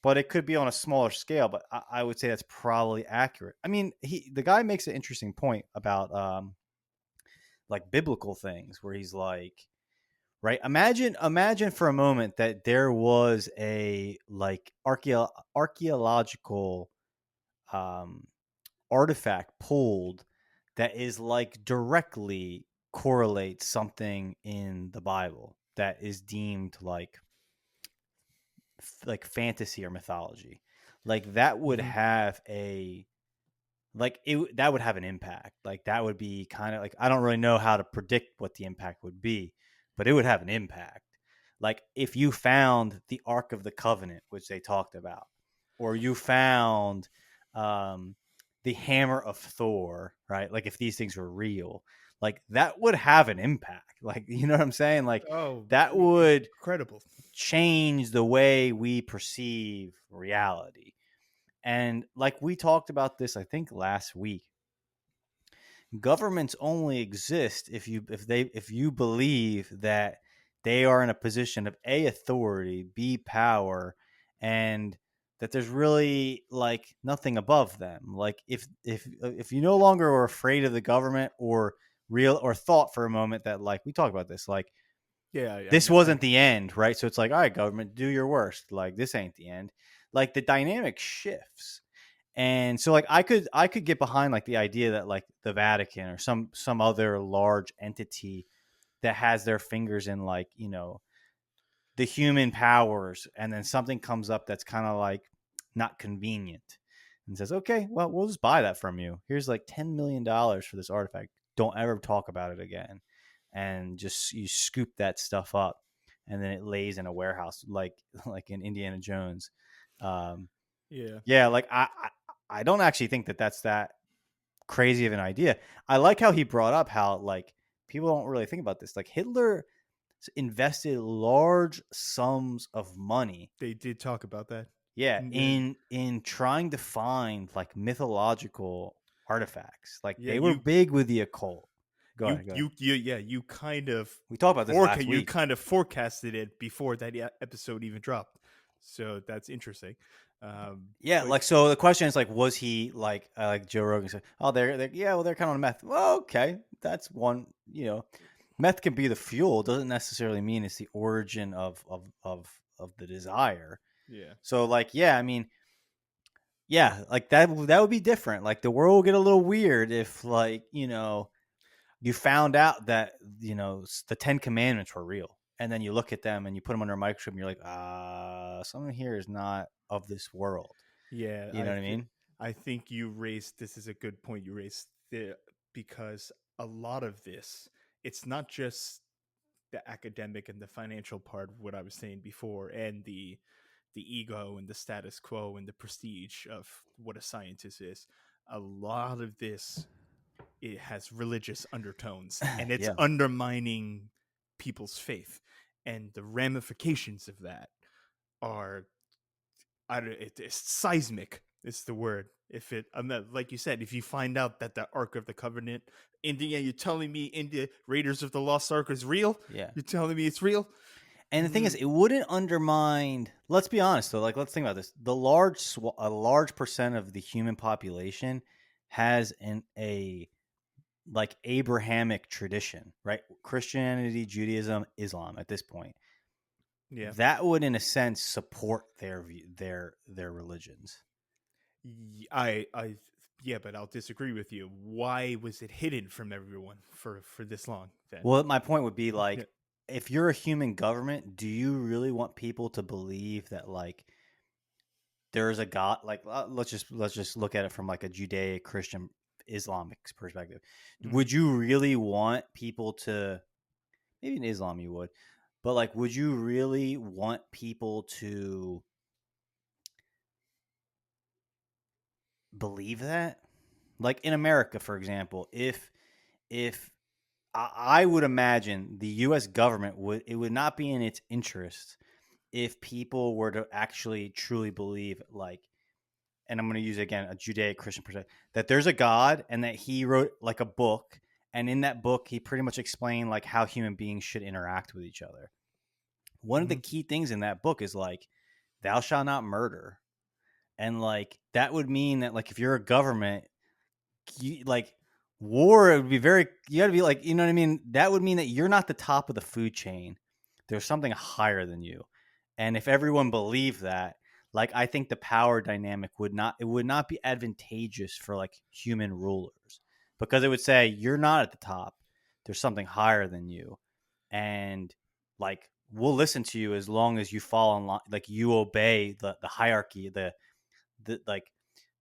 Speaker 1: but it could be on a smaller scale. But I would say that's probably accurate. I mean, the guy makes an interesting point about like biblical things where he's like, right? Imagine for a moment that there was a like archaeological artifact pulled that is like directly correlates something in the Bible that is deemed like fantasy or mythology. Like that would have a that would have an impact. Like that would be kind of like, I don't really know how to predict what the impact would be, but it would have an impact. Like if you found the Ark of the Covenant, which they talked about, or you found the hammer of Thor, right? Like if these things were real, like that would have an impact. Like, you know what I'm saying? Like that would
Speaker 2: incredible
Speaker 1: change the way we perceive reality. And like we talked about this, I think last week, governments only exist if you believe that they are in a position of A, authority, B, power, and that there's really like nothing above them. Like if you no longer are afraid of the government or thought for a moment that, like we talked about this, like this wasn't the end, right? So it's like, all right, government, do your worst. Like this ain't the end. Like the dynamic shifts. And so like I could get behind like the idea that like the Vatican or some other large entity that has their fingers in like, you know, the human powers, and then something comes up that's kind of like not convenient and says, okay, well, we'll just buy that from you. Here's like $10 million for this artifact. Don't ever talk about it again. And just you scoop that stuff up, and then it lays in a warehouse like in Indiana Jones. Yeah, like I don't actually think that that's that crazy of an idea. I like how he brought up how like people don't really think about this. Like Hitler invested large sums of money.
Speaker 2: They did talk about that.
Speaker 1: Yeah, in trying to find like mythological artifacts. Like they were big with the occult. Go ahead.
Speaker 2: You kind of
Speaker 1: we talked about this last week.
Speaker 2: You kind of forecasted it before that episode even dropped, so that's interesting.
Speaker 1: Like so the question is like, was he like Joe Rogan said, oh they're kind of on meth. Well, okay, that's one. Meth can be the fuel. It doesn't necessarily mean it's the origin of the desire.
Speaker 2: Yeah.
Speaker 1: So like, yeah, I mean, yeah, like that would be different. Like the world would get a little weird if like, you found out that, the 10 commandments were real. And then you look at them and you put them under a microscope and you're like, something here is not of this world.
Speaker 2: Yeah,
Speaker 1: You know what I mean?
Speaker 2: I think you raised this is a good point you raised there, because a lot of this, it's not just the academic and the financial part of what I was saying before, and the ego and the status quo and the prestige of what a scientist is. A lot of this, it has religious undertones, and it's
Speaker 1: Yeah.
Speaker 2: undermining people's faith, and the ramifications of that are, it's seismic is the word. If it, like you said, if you find out that the Ark of the Covenant, India, you're telling me India Raiders of the Lost Ark is real?
Speaker 1: Yeah.
Speaker 2: You're telling me it's real?
Speaker 1: And the thing is, it wouldn't undermine. Let's be honest, though. Like, let's think about this. A large percent of the human population has a like Abrahamic tradition, right? Christianity, Judaism, Islam. At this point,
Speaker 2: Yeah.
Speaker 1: that would, in a sense, support their religions.
Speaker 2: I yeah, but I'll disagree with you. Why was it hidden from everyone for this long then?
Speaker 1: Well, my point would be like,
Speaker 2: Yeah.
Speaker 1: if you're a human government, do you really want people to believe that like there's a God? Like, let's just look at it from like a Judaic, Christian, Islamic perspective.
Speaker 2: Mhm.
Speaker 1: Would you really want people to? Maybe in Islam you would, but like, would you really want people to believe that? Like in America, for example, if I would imagine the U.S. government would not be in its interest if people were to actually truly believe, like, and I'm going to use again a Judaic Christian perspective, that there's a God and that he wrote like a book, and in that book he pretty much explained like how human beings should interact with each other. One of the key things in that book is like, thou shalt not murder, and like that would mean that like if you're a government, like war, it would be very, you got to be like, you know what I mean? That would mean that you're not the top of the food chain. There's something higher than you. And if everyone believed that, like, I think the power dynamic would not be advantageous for like human rulers, because it would say you're not at the top. There's something higher than you. And like, we'll listen to you as long as you fall in line, like you obey the hierarchy, the like,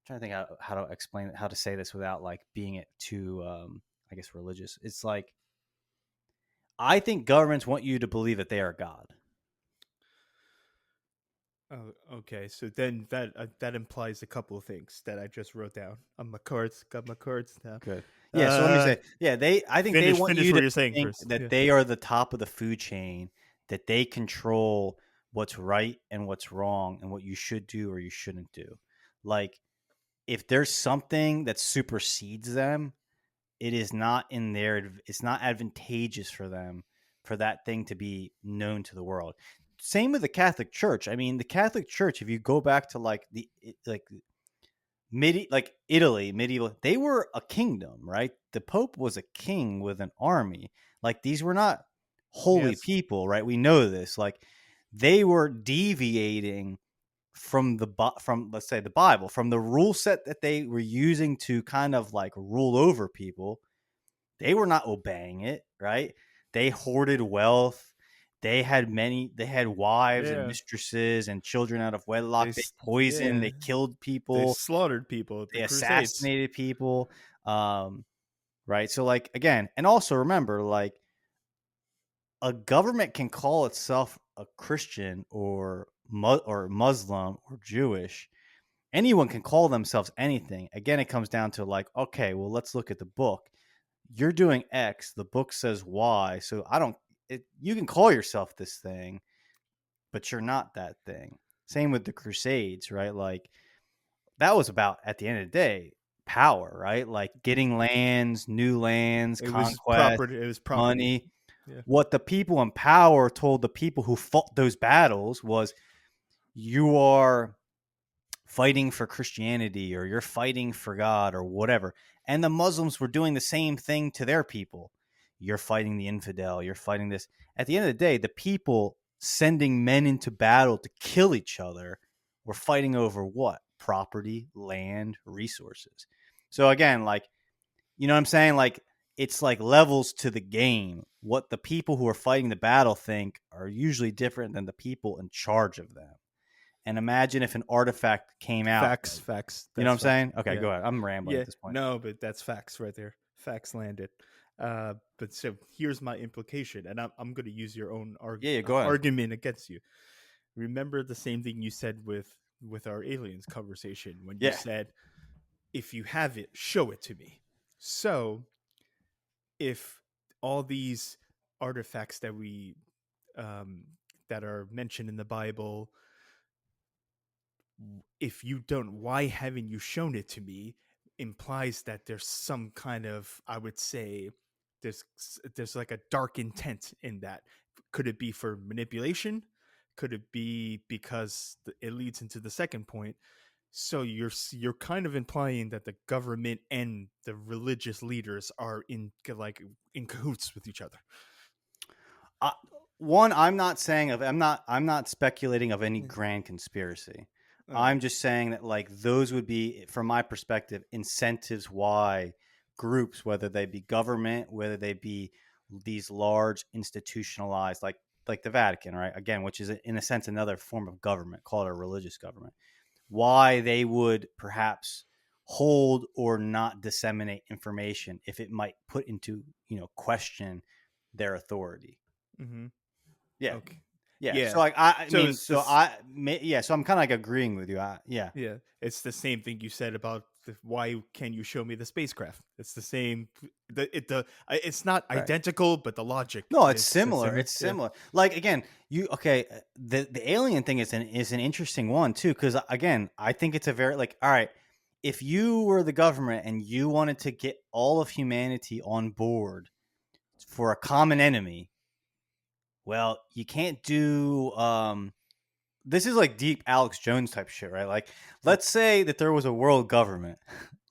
Speaker 1: trying to think how to explain it, how to say this without like being it too I guess religious. It's like, I think governments want you to believe that they are God.
Speaker 2: Oh, okay. So then that implies a couple of things that I just wrote down on my cards. Got my cards now.
Speaker 1: Good. Yeah, so let me say, yeah, I think they want
Speaker 2: finish
Speaker 1: you
Speaker 2: what
Speaker 1: to
Speaker 2: you're saying
Speaker 1: think
Speaker 2: first.
Speaker 1: that
Speaker 2: Yeah.
Speaker 1: they are the top of the food chain, that they control what's right and what's wrong and what you should do or you shouldn't do. Like, if there's something that supersedes them, it's not advantageous for them for that thing to be known to the world. Same with the Catholic Church. I mean, the Catholic Church, if you go back to like Italy, medieval, they were a kingdom, right? The Pope was a king with an army. Like, these were not holy
Speaker 2: Yes.
Speaker 1: people, right? We know this. Like, they were deviating from from, let's say, the Bible, from the rule set that they were using to kind of like rule over people. They were not obeying it, right? They hoarded wealth. They had wives and
Speaker 2: Yeah.
Speaker 1: mistresses and children out of wedlock. They poisoned,
Speaker 2: Yeah.
Speaker 1: they killed
Speaker 2: They
Speaker 1: people,
Speaker 2: slaughtered people at the
Speaker 1: they
Speaker 2: Crusades.
Speaker 1: assassinated people. Right. So like, again, and also remember, like, a government can call itself a Christian or Muslim or Jewish. Anyone can call themselves anything. Again, it comes down to like, okay, well, let's look at the book. You're doing X, the book says Y. So you can call yourself this thing, but you're not that thing. Same with the Crusades, right? Like, that was about, at the end of the day, power, right? Like getting lands, new lands,
Speaker 2: It was
Speaker 1: conquest,
Speaker 2: property. It was property.
Speaker 1: money.
Speaker 2: Yeah.
Speaker 1: What the people in power told the people who fought those battles was, you are fighting for Christianity or you're fighting for God or whatever. And the Muslims were doing the same thing to their people. You're fighting the infidel. You're fighting this. At the end of the day, the people sending men into battle to kill each other were fighting over what? Property, land, resources. So again, like, you know what I'm saying? Like, it's like levels to the game. What the people who are fighting the battle think are usually different than the people in charge of them. And imagine if an artifact came out.
Speaker 2: Facts.
Speaker 1: You know what
Speaker 2: That's
Speaker 1: I'm
Speaker 2: facts.
Speaker 1: saying? Okay,
Speaker 2: Yeah.
Speaker 1: go ahead. I'm rambling
Speaker 2: Yeah.
Speaker 1: at this point.
Speaker 2: No, but that's facts right there. Facts landed. But so here's my implication, and I'm going to use your own
Speaker 1: Yeah, go ahead.
Speaker 2: argument against you. Remember the same thing you said with our aliens conversation when you
Speaker 1: Yeah.
Speaker 2: said, if you have it, show it to me. So if all these artifacts that we that are mentioned in the Bible, if you don't, why haven't you shown it to me? Implies that there's some kind of, I would say, there's like a dark intent in that. Could it be for manipulation? Could it be because it leads into the second point? So you're kind of implying that the government and the religious leaders are in cahoots with each other.
Speaker 1: Uh, One, I'm not speculating of any grand conspiracy. I'm just saying that like those would be, from my perspective, incentives why groups, whether they be government, whether they be these large institutionalized, like the Vatican, right? Again, which is in a sense another form of government, call it a religious government. Why they would perhaps hold or not disseminate information if it might put into question their authority.
Speaker 2: Mm-hmm.
Speaker 1: Yeah.
Speaker 2: Okay.
Speaker 1: Yeah.
Speaker 2: Yeah.
Speaker 1: So like I
Speaker 2: So
Speaker 1: mean,
Speaker 2: it's
Speaker 1: so
Speaker 2: this.
Speaker 1: so I'm kind of like agreeing with you. Yeah.
Speaker 2: Yeah, it's the same thing you said about why can you show me the spacecraft? It's the same. It's not
Speaker 1: Right.
Speaker 2: identical, but the logic.
Speaker 1: No, it's
Speaker 2: is
Speaker 1: similar.
Speaker 2: similar.
Speaker 1: It's
Speaker 2: Yeah.
Speaker 1: similar. Like again, the alien thing is an interesting one too, because again, I think it's a very like, all right, if you were the government and you wanted to get all of humanity on board for a common enemy, well, you can't do this is like deep Alex Jones type shit, right? Like, let's say that there was a world government.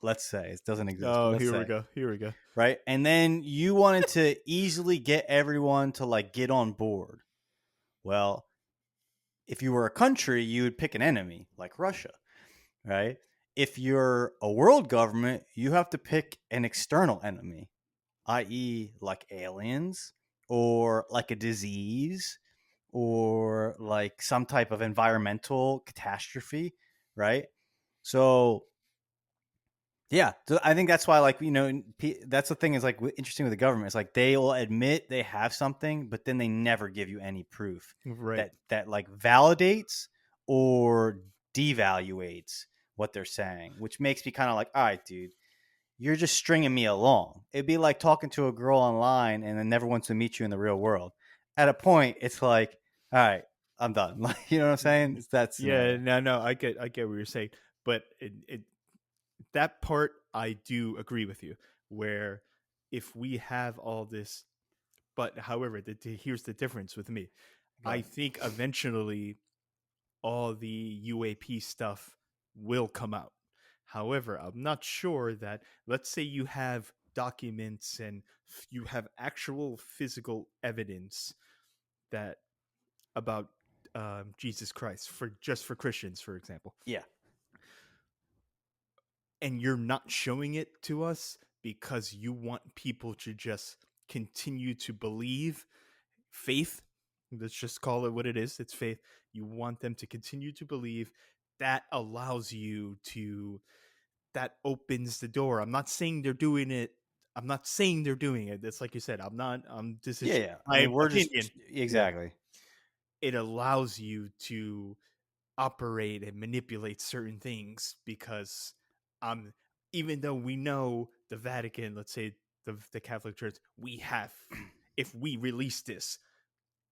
Speaker 1: Let's say it doesn't exist, but
Speaker 2: Oh,
Speaker 1: let's
Speaker 2: here we
Speaker 1: say,
Speaker 2: go. Here we go.
Speaker 1: right? And then you wanted to easily get everyone to like get on board. Well, if you were a country, you would pick an enemy like Russia, right? If you're a world government, you have to pick an external enemy, i.e., like aliens or like a disease or like some type of environmental catastrophe, right? So, yeah, so I think that's why, like, that's the thing is like interesting with the government. It's like they will admit they have something, but then they never give you any proof
Speaker 2: Right.
Speaker 1: that like validates or devaluates what they're saying, which makes me kind of like, all right, dude, you're just stringing me along. It'd be like talking to a girl online and then never wants to meet you in the real world. At a point, it's like, all right, I'm done. Like, you know what I'm saying? It's that
Speaker 2: Yeah.
Speaker 1: scenario.
Speaker 2: No. I get what you're saying, but that part I do agree with you. Where if we have all this, but however, here's the difference with me.
Speaker 1: Go
Speaker 2: I
Speaker 1: ahead.
Speaker 2: think eventually all the UAP stuff will come out. However, I'm not sure that, let's say you have documents and you have actual physical evidence that about Jesus Christ for Christians, for example,
Speaker 1: Yeah.
Speaker 2: and you're not showing it to us because you want people to just continue to believe faith. Let's just call it what it is. It's faith. You want them to continue to believe. That allows you to, that opens the door. I'm not saying they're doing it. I'm not saying they're doing it. It's like you said, this is
Speaker 1: Yeah.
Speaker 2: just
Speaker 1: Yeah. I
Speaker 2: my
Speaker 1: mean, we're just
Speaker 2: opinion. Yeah.
Speaker 1: exactly.
Speaker 2: It allows you to operate and manipulate certain things because even though we know the Vatican, let's say the Catholic Church, we have, if we release this,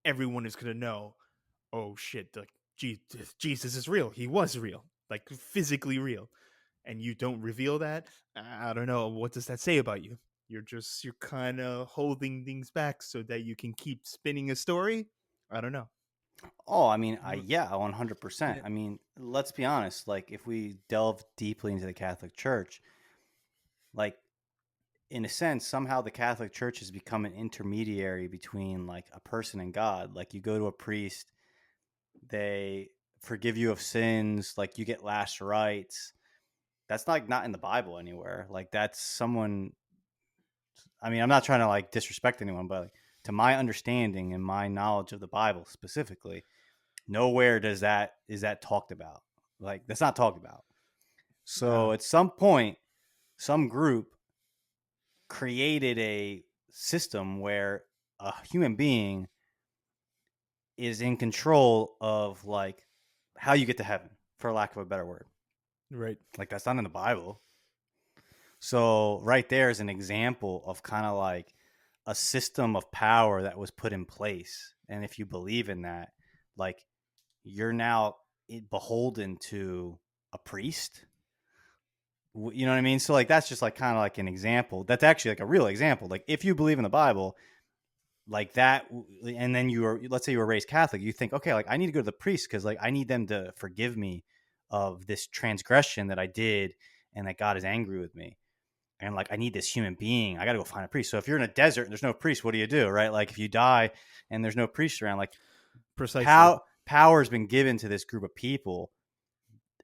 Speaker 2: everyone is going to know, oh shit, like Jesus is real. He was real, like physically real. And you don't reveal that. I don't know. What does that say about you? You're kind of holding things back so that you can keep spinning a story. I don't know.
Speaker 1: Oh, I mean,
Speaker 2: Mm,
Speaker 1: yeah, 100%.
Speaker 2: yeah.
Speaker 1: I mean, let's be honest. Like, if we delve deeply into the Catholic Church, like in a sense, somehow the Catholic Church has become an intermediary between like a person and God. Like you go to a priest, they forgive you of sins, like you get last rites. That's like not in the Bible anywhere. Like that's someone. I mean, I'm not trying to like disrespect anyone, but like, to my understanding and my knowledge of the Bible specifically, nowhere is that talked about. Like that's not talked about. So at some point, some group created a system where a human being is in control of like how you get to heaven, for lack of a better word.
Speaker 2: Right.
Speaker 1: Like that's not in the Bible. So right there is an example of kind of like a system of power that was put in place. And if you believe in that, like you're now beholden to a priest. You know what I mean? So like that's just like kind of like an example. That's actually like a real example. Like if you believe in the Bible, like that, and then let's say you were raised Catholic, you think, okay, like I need to go to the priest because like I need them to forgive me of this transgression that I did and that God is angry with me. And like I need this human being. I got to go find a priest. So if you're in a desert and there's no priest, what do? Right? Like if you die and there's no priest around, like
Speaker 2: Precisely.
Speaker 1: Power has been given to this group of people,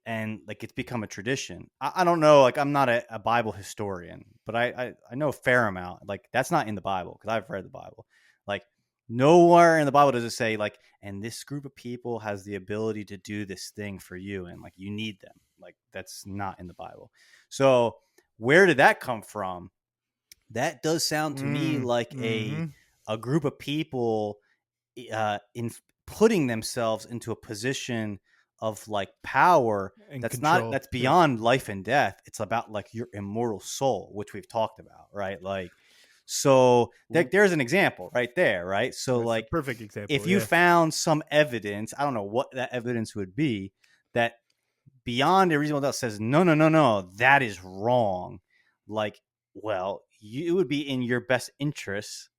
Speaker 1: and like it's become a tradition. I don't know, like I'm not a Bible historian, but I know a fair amount. Like that's not in the Bible because I've read the Bible. Like nowhere in the Bible does it say like, and this group of people has the ability to do this thing for you, and like you need them. Like that's not in the Bible. So where did that come from? That does sound to me like a group of people in putting themselves into a position of like power
Speaker 2: And
Speaker 1: that's
Speaker 2: control.
Speaker 1: that's beyond life and death. It's about like your immortal soul, which we've talked about, right? Like, so there's an example right there, right? So
Speaker 2: That's
Speaker 1: like,
Speaker 2: a perfect example.
Speaker 1: if you found some evidence, I don't know what that evidence would be, that beyond a reasonable doubt says no, that is wrong. Like, well, it would be in your best interest.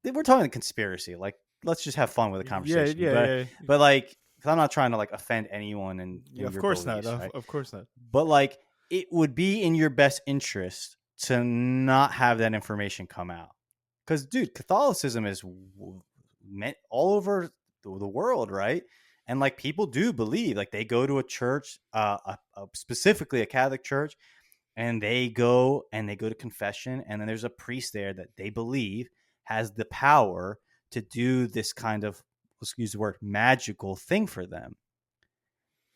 Speaker 1: We're talking a conspiracy. Like, let's just have fun with the conversation.
Speaker 2: Yeah.
Speaker 1: But like, because I'm not trying to like offend anyone in
Speaker 2: Of
Speaker 1: your
Speaker 2: course
Speaker 1: beliefs,
Speaker 2: not.
Speaker 1: right?
Speaker 2: Of course not.
Speaker 1: But like, it would be in your best interest to not have that information come out. Because, dude, Catholicism is meant all over the world, right? And like, people do believe, like, they go to a church, specifically a Catholic church, and they go to confession, and then there's a priest there that they believe has the power to do this kind of, let's use the word, magical thing for them.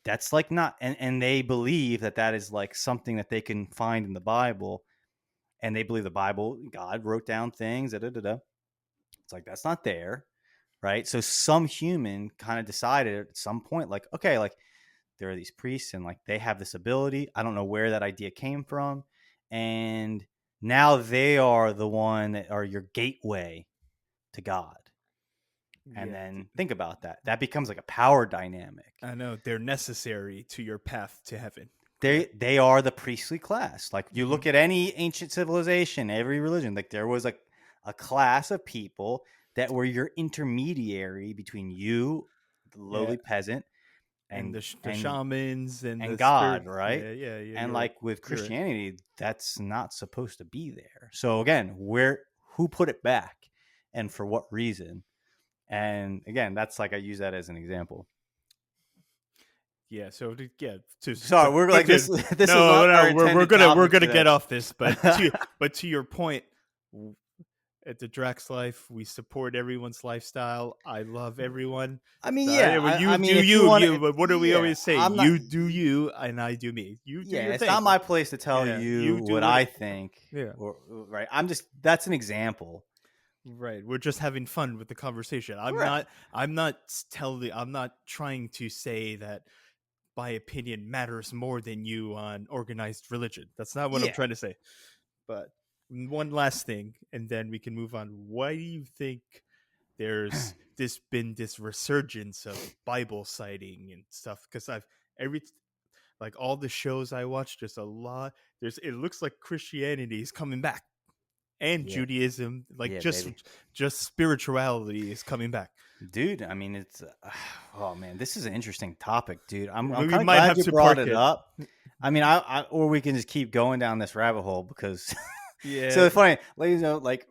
Speaker 1: That's like not, and they believe that is like something that they can find in the Bible, and they believe the Bible, God wrote down things, It's like, that's not there, right? So some human kind of decided at some point, like, okay, like there are these priests and like they have this ability. I don't know where that idea came from. And now they are the one that are your gateway to God. And then think about that. That becomes like a power dynamic.
Speaker 2: I know they're necessary to your path to heaven.
Speaker 1: They are the priestly class. Like you look at any ancient civilization, every religion, like there was a class of people that were your intermediary between you, the lowly peasant,
Speaker 2: and the shamans and the
Speaker 1: God,
Speaker 2: spirit,
Speaker 1: right?
Speaker 2: Yeah.
Speaker 1: And like with Christianity, right, that's not supposed to be there. So again, who put it back, and for what reason? And again, that's like, I use that as an example.
Speaker 2: Yeah. So
Speaker 1: sorry, we're like this. This
Speaker 2: no,
Speaker 1: is not our
Speaker 2: we're gonna
Speaker 1: today.
Speaker 2: get off this, but to your point, at the Draxx Life, we support everyone's lifestyle. I love everyone.
Speaker 1: I mean, yeah.
Speaker 2: But what do we always say? You do you, and I do me. You do your
Speaker 1: it's
Speaker 2: thing.
Speaker 1: Not my place to tell you what I think.
Speaker 2: Yeah.
Speaker 1: Right. That's an example.
Speaker 2: Right. We're just having fun with the conversation. I'm not trying to say that my opinion matters more than you on organized religion. That's not what I'm trying to say. But one last thing, and then we can move on. Why do you think there's been this resurgence of Bible citing and stuff? Because like all the shows I watch, there's a lot. It looks like Christianity is coming back, and Judaism, like just spirituality is coming back.
Speaker 1: Dude, I mean, it's oh man, this is an interesting topic, dude. I'm kind of
Speaker 2: glad
Speaker 1: you brought it up. I mean, or we can just keep going down this rabbit hole, because
Speaker 2: Yeah.
Speaker 1: So it's funny, ladies know, like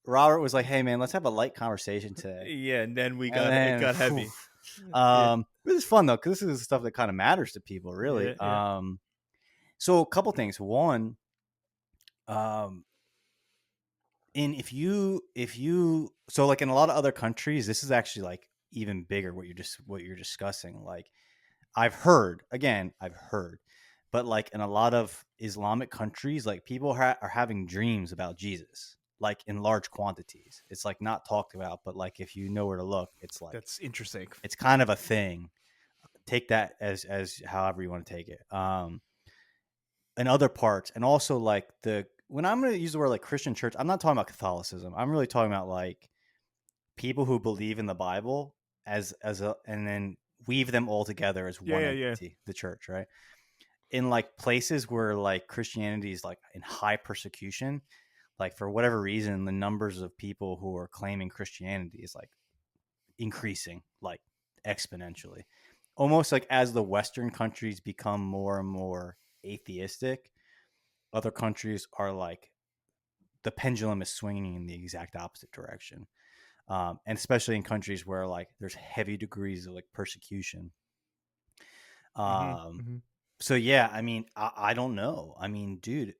Speaker 1: Robert was like, "Hey man, let's have a light conversation today,"
Speaker 2: Yeah, and then
Speaker 1: and
Speaker 2: it
Speaker 1: then,
Speaker 2: got heavy. Yeah.
Speaker 1: this is fun though because this is stuff that kind of matters to people, really.
Speaker 2: Yeah, yeah.
Speaker 1: So a couple things. One, um, in if you so like in a lot of other countries, this is actually like even bigger. What you're discussing, like I've heard, but like in a lot of Islamic countries, like people are having dreams about Jesus, like in large quantities. It's like not talked about, but like if you know where to look, it's like
Speaker 2: That's interesting.
Speaker 1: it's kind of a thing. Take that as however you want to take it. In other parts, and also like when I'm going to use the word like Christian church, I'm not talking about Catholicism. I'm really talking about like people who believe in the Bible and then weave them all together as
Speaker 2: Yeah,
Speaker 1: one
Speaker 2: yeah, yeah.
Speaker 1: entity, the church, right? In like places where like Christianity is like in high persecution, like for whatever reason, the numbers of people who are claiming Christianity is like increasing like exponentially. Almost like as the Western countries become more and more atheistic, other countries are like the pendulum is swinging in the exact opposite direction. And especially in countries where like there's heavy degrees of like persecution.
Speaker 2: Mm-hmm.
Speaker 1: Um,
Speaker 2: Mm-hmm.
Speaker 1: so yeah, I mean, I don't know. I mean, dude,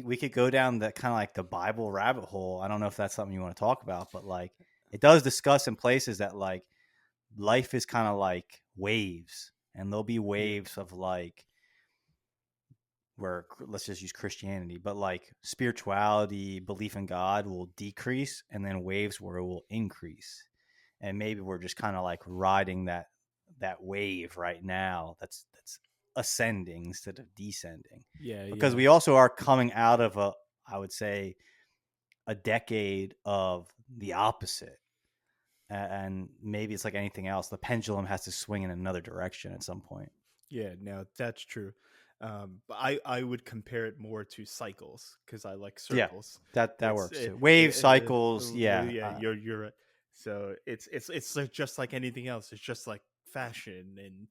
Speaker 1: we could go down that kind of like the Bible rabbit hole. I don't know if that's something you want to talk about, but like it does discuss in places that like life is kind of like waves, and there'll be
Speaker 2: Yeah.
Speaker 1: waves of like where let's just use Christianity, but like spirituality, belief in God will decrease, and then waves where it will increase. And maybe we're just kind of like riding that wave right now. That's ascending instead of descending,
Speaker 2: Yeah,
Speaker 1: because
Speaker 2: yeah.
Speaker 1: we also are coming out of I would say, a decade of the opposite. And maybe it's like anything else. The pendulum has to swing in another direction at some point.
Speaker 2: Yeah, no, that's true. But I would compare it more to cycles because I like
Speaker 1: Yeah,
Speaker 2: circles.
Speaker 1: that
Speaker 2: It's
Speaker 1: works too. Wave cycles. Yeah.
Speaker 2: yeah, you're right. So it's like just like anything else. It's just like fashion and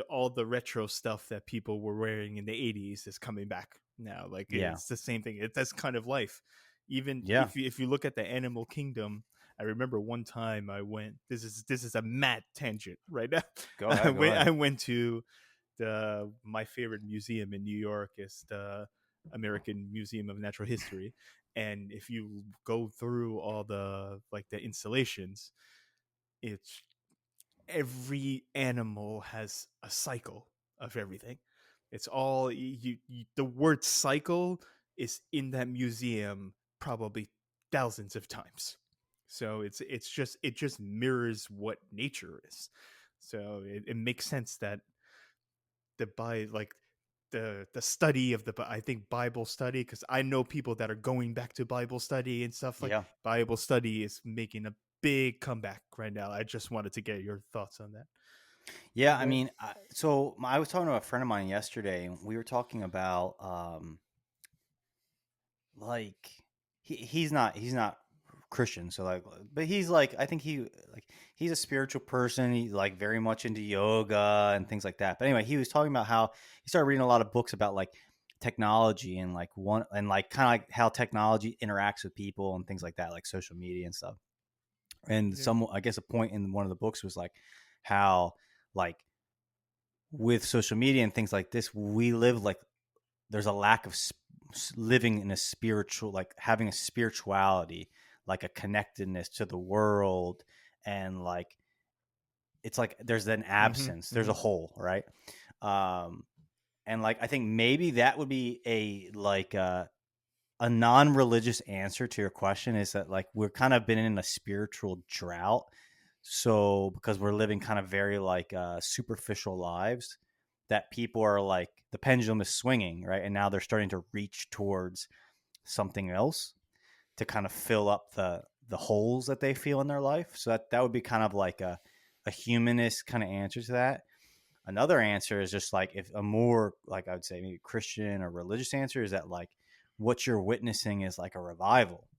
Speaker 2: all the retro stuff that people were wearing in the '80s is coming back now. Like
Speaker 1: Yeah.
Speaker 2: it's the same thing. That's kind of life. Even
Speaker 1: Yeah.
Speaker 2: if you look at the animal kingdom, I remember one time I went. This is a mad tangent right now.
Speaker 1: Go ahead. Go ahead.
Speaker 2: I went to my favorite museum in New York is the American Museum of Natural History, and if you go through all the like the installations, it's every animal has a cycle of everything. It's all the word cycle is in that museum probably thousands of times. So it just mirrors what nature is. So it makes sense that the by like the study of the I think Bible study, because I know people that are going back to Bible study and stuff. Like
Speaker 1: Yeah.
Speaker 2: Bible study is making a big comeback right now. I just wanted to get your thoughts on that.
Speaker 1: Yeah. I
Speaker 2: But
Speaker 1: mean, so I was talking to a friend of mine yesterday, and we were talking about like he's not Christian, so like, but he's like, I think he's a spiritual person. He's like very much into yoga and things like that. But anyway, he was talking about how he started reading a lot of books about like technology and like one and like kind of like how technology interacts with people and things like that, like social media and stuff. And
Speaker 2: yeah.
Speaker 1: I guess a point in one of the books was like how like with social media and things like this, we live like there's a lack of living in a spiritual, like having a spirituality, like a connectedness to the world, and like it's like there's an
Speaker 2: Mm-hmm,
Speaker 1: absence, there's
Speaker 2: mm-hmm.
Speaker 1: a hole, right? um and like I think maybe that would be a non-religious answer to your question, is that like we're kind of been in a spiritual drought, so because we're living kind of very like superficial lives, that people are like the pendulum is swinging, right? And now they're starting to reach towards something else to kind of fill up the holes that they feel in their life. So that would be kind of like a humanist kind of answer to that. Another answer is just like, if a more like I would say maybe Christian or religious answer is that like what you're witnessing is like a revival,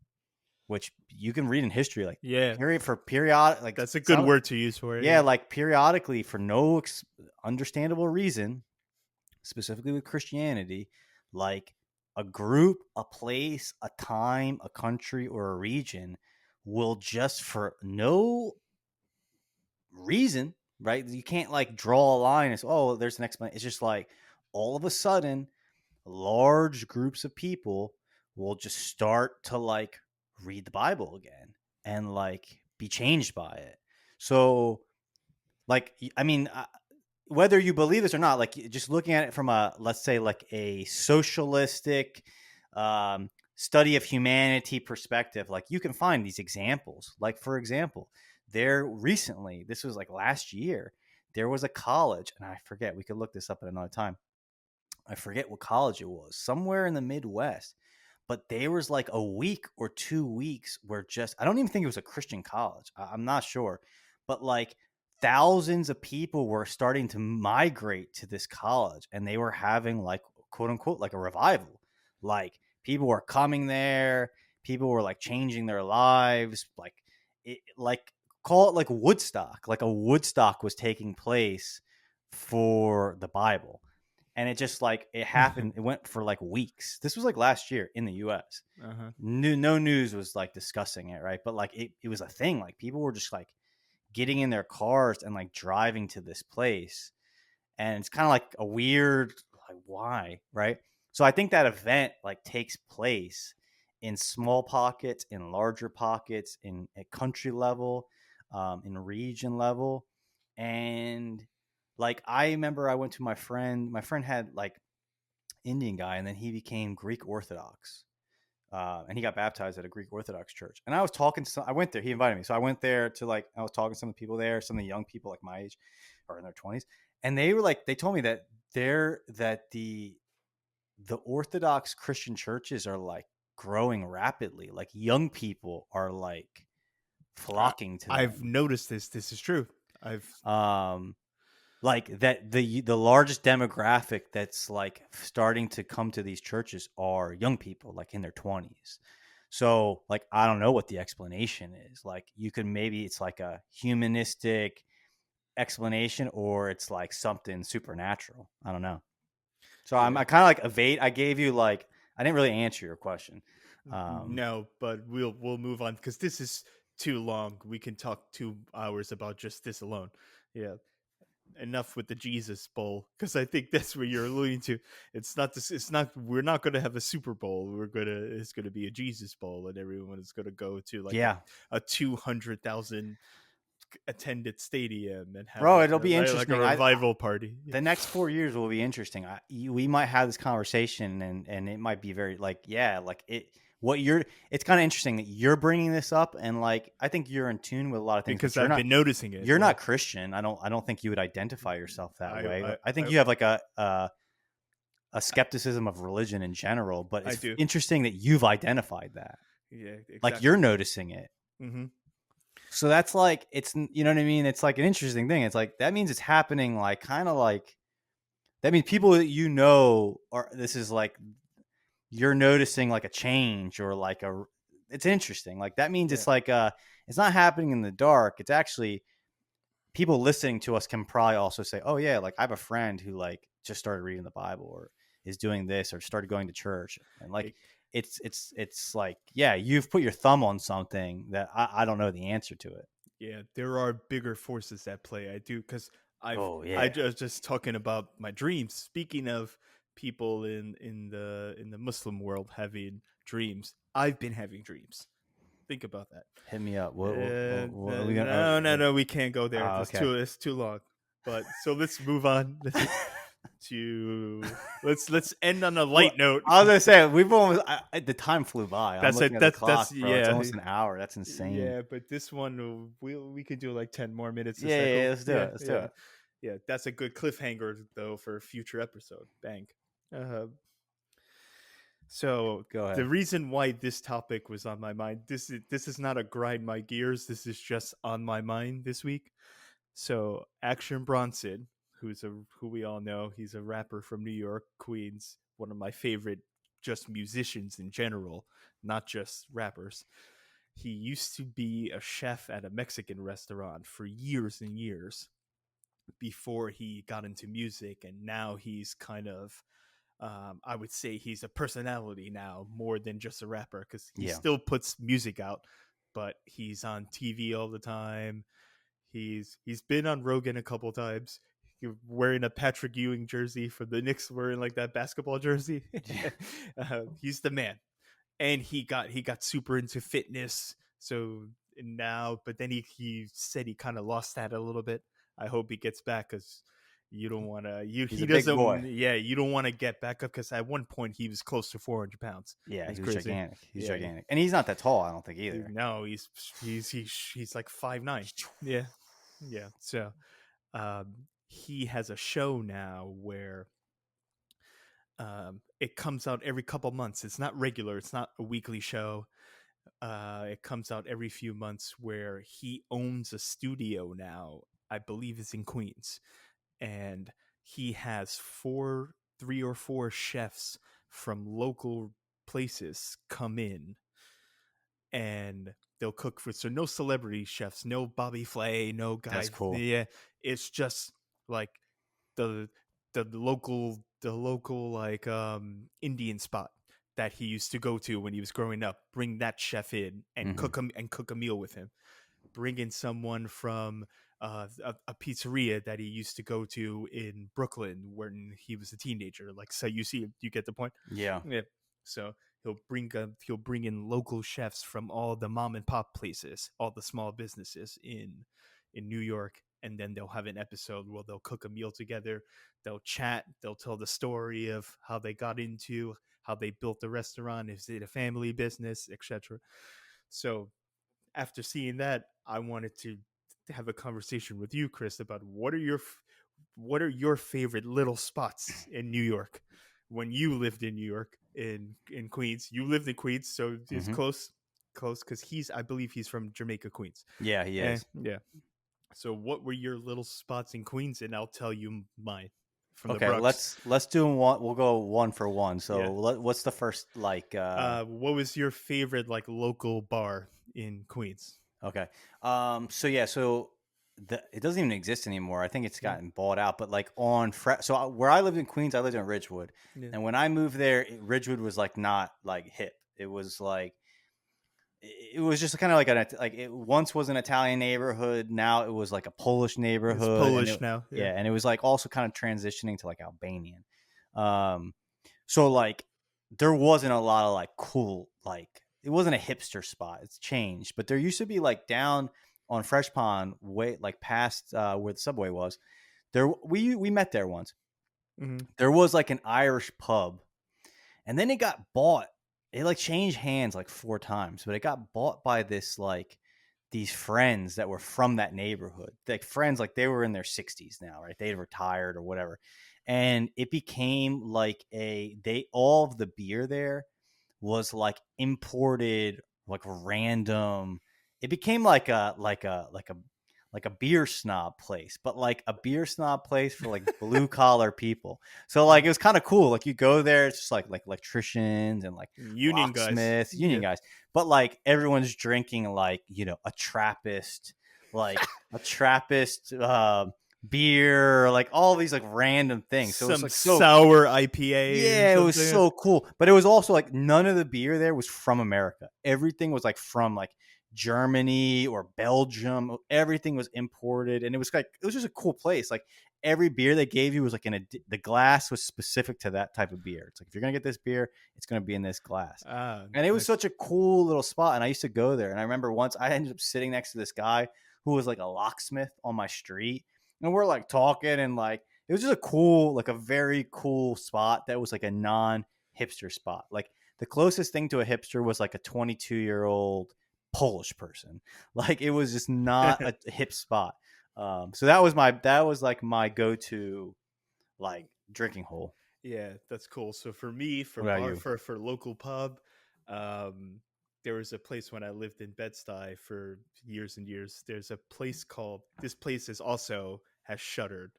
Speaker 1: which you can read in history, like
Speaker 2: Yeah,
Speaker 1: period, like
Speaker 2: that's a good
Speaker 1: some,
Speaker 2: word to use for it.
Speaker 1: yeah,
Speaker 2: Yeah.
Speaker 1: like periodically for no understandable reason, specifically with Christianity, like a group, a place, a time, a country, or a region will just for no reason, right? You can't like draw a line and say, oh, there's an explanation. It's just like all of a sudden, large groups of people will just start to like read the Bible again and like be changed by it. So, like, I mean, whether you believe this or not, like just looking at it from a, let's say, like a socialistic study of humanity perspective, like you can find these examples. Like, for example, there recently, this was like last year, there was a college, and I forget, we could look this up at another time. I forget what college it was, somewhere in the Midwest. But there was like a week or 2 weeks where just, I don't even think it was a Christian college. I'm not sure. But like thousands of people were starting to migrate to this college and they were having like, quote unquote, like a revival. Like people were coming there, people were like changing their lives. Like, like call it like Woodstock. Like a Woodstock was taking place for the Bible, and it just like it happened. It went for like weeks. This was like last year in the U.S.
Speaker 2: Uh-huh.
Speaker 1: No news was like discussing it, right? But like it was a thing. Like people were just like getting in their cars and like driving to this place, and it's kind of like a weird, like, why, right? So I think that event like takes place in small pockets, in larger pockets, in at country level, in region level, and like I remember I went to my friend. My friend had like Indian guy, and then he became Greek Orthodox. And he got baptized at a Greek Orthodox church. And I was talking to I went there. He invited me, so I went there to like I was talking to some of the people there, some of the young people like my age or in their 20s, and they were like they told me that the Orthodox Christian churches are like growing rapidly. Like young people are like flocking to
Speaker 2: I've
Speaker 1: them.
Speaker 2: noticed this. This is true.
Speaker 1: Um, like that the largest demographic that's like starting to come to these churches are young people like in their 20s. So like I don't know what the explanation is. Like you could maybe it's like a humanistic explanation or it's like something supernatural. I don't know. So
Speaker 2: Yeah.
Speaker 1: I kind of like evade. I gave you like I didn't really answer your question.
Speaker 2: No, but we'll move on because this is too long. We can talk 2 hours about just this alone. Yeah. Enough with the Jesus Bowl because I think that's what you're alluding to. It's not this. It's not. We're not going to have a Super Bowl. It's going to be a Jesus Bowl, and everyone is going to go to like
Speaker 1: Yeah,
Speaker 2: a 200,000 attended stadium and have
Speaker 1: bro, it'll be
Speaker 2: like a
Speaker 1: interesting.
Speaker 2: revival party.
Speaker 1: The next 4 years will be interesting. We might have this conversation, and it might be very like, yeah, like it. What you're, it's kind of interesting that you're bringing this up, and like I think you're in tune with a lot of things.
Speaker 2: Because
Speaker 1: You're
Speaker 2: I've
Speaker 1: not,
Speaker 2: been noticing it.
Speaker 1: you're not Christian. I don't think you would identify yourself that way. I think you have like a skepticism of religion in general, but
Speaker 2: I
Speaker 1: it's
Speaker 2: do.
Speaker 1: interesting that you've identified that.
Speaker 2: Yeah,
Speaker 1: Like
Speaker 2: exactly.
Speaker 1: you're noticing it.
Speaker 2: Mm-hmm.
Speaker 1: So that's like it's you know what I mean. It's like an interesting thing. It's like that means it's happening like kind of like that means people that you know are this is like you're noticing like a change or like a it's interesting. Like that means
Speaker 2: Yeah.
Speaker 1: it's like it's not happening in the dark. It's actually people listening to us can probably also say, "Oh yeah, like I have a friend who like just started reading the Bible or is doing this or started going to church." And like
Speaker 2: It,
Speaker 1: it's like, yeah, you've put your thumb on something that I don't know the answer to it.
Speaker 2: yeah, there are bigger forces at play. I do because
Speaker 1: Oh
Speaker 2: I
Speaker 1: yeah.
Speaker 2: just talking about my dreams. Speaking of people in the Muslim world having dreams, I've been having dreams. Think about that.
Speaker 1: Hit me up. What are we gonna?
Speaker 2: No, we can't go there.
Speaker 1: Okay.
Speaker 2: It's too long. But so let's move on to let's end on a
Speaker 1: Well,
Speaker 2: light note.
Speaker 1: I was gonna say we've almost the time flew by. I'm
Speaker 2: That's it.
Speaker 1: looking at the
Speaker 2: That's
Speaker 1: clock, bro. It's
Speaker 2: yeah,
Speaker 1: almost an hour. That's insane.
Speaker 2: yeah. But this one we could do like 10 more minutes. Is
Speaker 1: Yeah,
Speaker 2: that
Speaker 1: yeah, yeah,
Speaker 2: cool?
Speaker 1: let's do
Speaker 2: Yeah,
Speaker 1: it. Let's do
Speaker 2: yeah,
Speaker 1: it.
Speaker 2: yeah. That's a good cliffhanger though for a future episode. Bang. Uh, so
Speaker 1: Go
Speaker 2: the
Speaker 1: ahead.
Speaker 2: reason why this topic was on my mind, this is not a grind my gears. This is just on my mind this week. So Action Bronson, who we all know, he's a rapper from New York, Queens, one of my favorite just musicians in general, not just rappers. He used to be a chef at a Mexican restaurant for years and years before he got into music, and now he's kind of I would say he's a personality now more than just a rapper, because he
Speaker 1: Yeah.
Speaker 2: still puts music out, but he's on TV all the time. He's been on Rogan a couple times. He's wearing a Patrick Ewing jersey for the Knicks, wearing like that basketball jersey. He's the man, and he got super into fitness. So now, but then he said he kind of lost that a little bit. I hope he gets back, because you don't want to
Speaker 1: He's
Speaker 2: he
Speaker 1: a big
Speaker 2: doesn't
Speaker 1: boy.
Speaker 2: yeah, you don't want to get back up, because at one point he was close to 400 pounds.
Speaker 1: Yeah,
Speaker 2: That's
Speaker 1: he was
Speaker 2: crazy.
Speaker 1: gigantic. He's
Speaker 2: Yeah,
Speaker 1: gigantic, and he's not that tall. I don't think either.
Speaker 2: no, he's like 5'9". Yeah, yeah. So he has a show now where it comes out every couple months. It's not regular, it's not a weekly show. It comes out every few months, where he owns a studio now. I believe it's in Queens, and he has 3 or 4 chefs from local places come in, and they'll cook for. So no celebrity chefs, no Bobby Flay, no
Speaker 1: That's
Speaker 2: guy.
Speaker 1: cool.
Speaker 2: Yeah, it's just like the the local like Indian spot that he used to go to when he was growing up. Bring that chef in and
Speaker 1: Hmm.
Speaker 2: cook a meal with him. Bring in someone from a pizzeria that he used to go to in Brooklyn when he was a teenager. Like, so you get the point.
Speaker 1: Yeah.
Speaker 2: Yeah. So he'll bring in local chefs from all the mom and pop places, all the small businesses in New York, and then they'll have an episode where they'll cook a meal together. They'll chat. They'll tell the story of how they got into, how they built the restaurant, is it a family business, etc. So after seeing that, I wanted to have a conversation with you, Chris, about what are your favorite little spots in New York when you lived in New York, in Queens. You lived in Queens, so it's
Speaker 1: Hmm.
Speaker 2: close, because I believe he's from Jamaica, Queens.
Speaker 1: Yeah, he is.
Speaker 2: Yeah. So what were your little spots in Queens, and I'll tell you mine from the
Speaker 1: Okay,
Speaker 2: Bronx.
Speaker 1: let's do one. We'll go one for one.
Speaker 2: Yeah.
Speaker 1: So what's the first like?
Speaker 2: What was your favorite like local bar in Queens?
Speaker 1: Okay. So yeah. So it doesn't even exist anymore. I think it's
Speaker 2: Mm.
Speaker 1: gotten bought out. But like where I lived in Queens, I lived in Ridgewood,
Speaker 2: Yeah.
Speaker 1: and when I moved there, Ridgewood was like not like hip. It was like it was just kind of like it once was an Italian neighborhood. Now it was like a Polish
Speaker 2: It's
Speaker 1: neighborhood, and
Speaker 2: Polish now. Yeah.
Speaker 1: yeah, and it was like also kind of transitioning to like Albanian. Um, so like there wasn't a lot of like cool like it wasn't a hipster spot. It's changed, but there used to be like down on Fresh Pond, way like past where the subway was. There we met there once.
Speaker 2: Mm-hmm.
Speaker 1: There was like an Irish pub, and then it got bought. It like changed hands like 4 times, but it got bought by this like these friends that were from that neighborhood. Like friends, like they were in their 60s now, right? They had retired or whatever. And it became like all of the beer there was like imported, like random. It became like a beer snob place, but like a beer snob place for like blue collar people. So like it was kind of cool. Like you go there, it's just like electricians and like
Speaker 2: Union guys.
Speaker 1: locksmiths, union
Speaker 2: Yeah.
Speaker 1: guys. But like everyone's drinking like, a Trappist, like a Trappist beer, like all these like random things. So it's
Speaker 2: Some
Speaker 1: like so
Speaker 2: sour IPA or
Speaker 1: yeah, it was
Speaker 2: something.
Speaker 1: so cool. But it was also like none of the beer there was from America. Everything was like from like Germany or Belgium. Everything was imported, and it was just a cool place. Like every beer they gave you was like the glass was specific to that type of beer. It's like if you're gonna get this beer, it's gonna be in this glass. And it was
Speaker 2: Nice.
Speaker 1: such a cool little spot. And I used to go there. And I remember once I ended up sitting next to this guy who was like a locksmith on my street, and we're like talking and like it was just a cool, like a very cool spot that was like a non hipster spot. Like the closest thing to a hipster was like a 22-year-old Polish person. Like it was just not a hip spot. So that was like my go to like drinking hole.
Speaker 2: Yeah, that's cool. So for me, for
Speaker 1: What about
Speaker 2: bar
Speaker 1: you?
Speaker 2: for local pub, there was a place when I lived in Bed-Stuy for years and years. There's a place called this place is also has shuttered,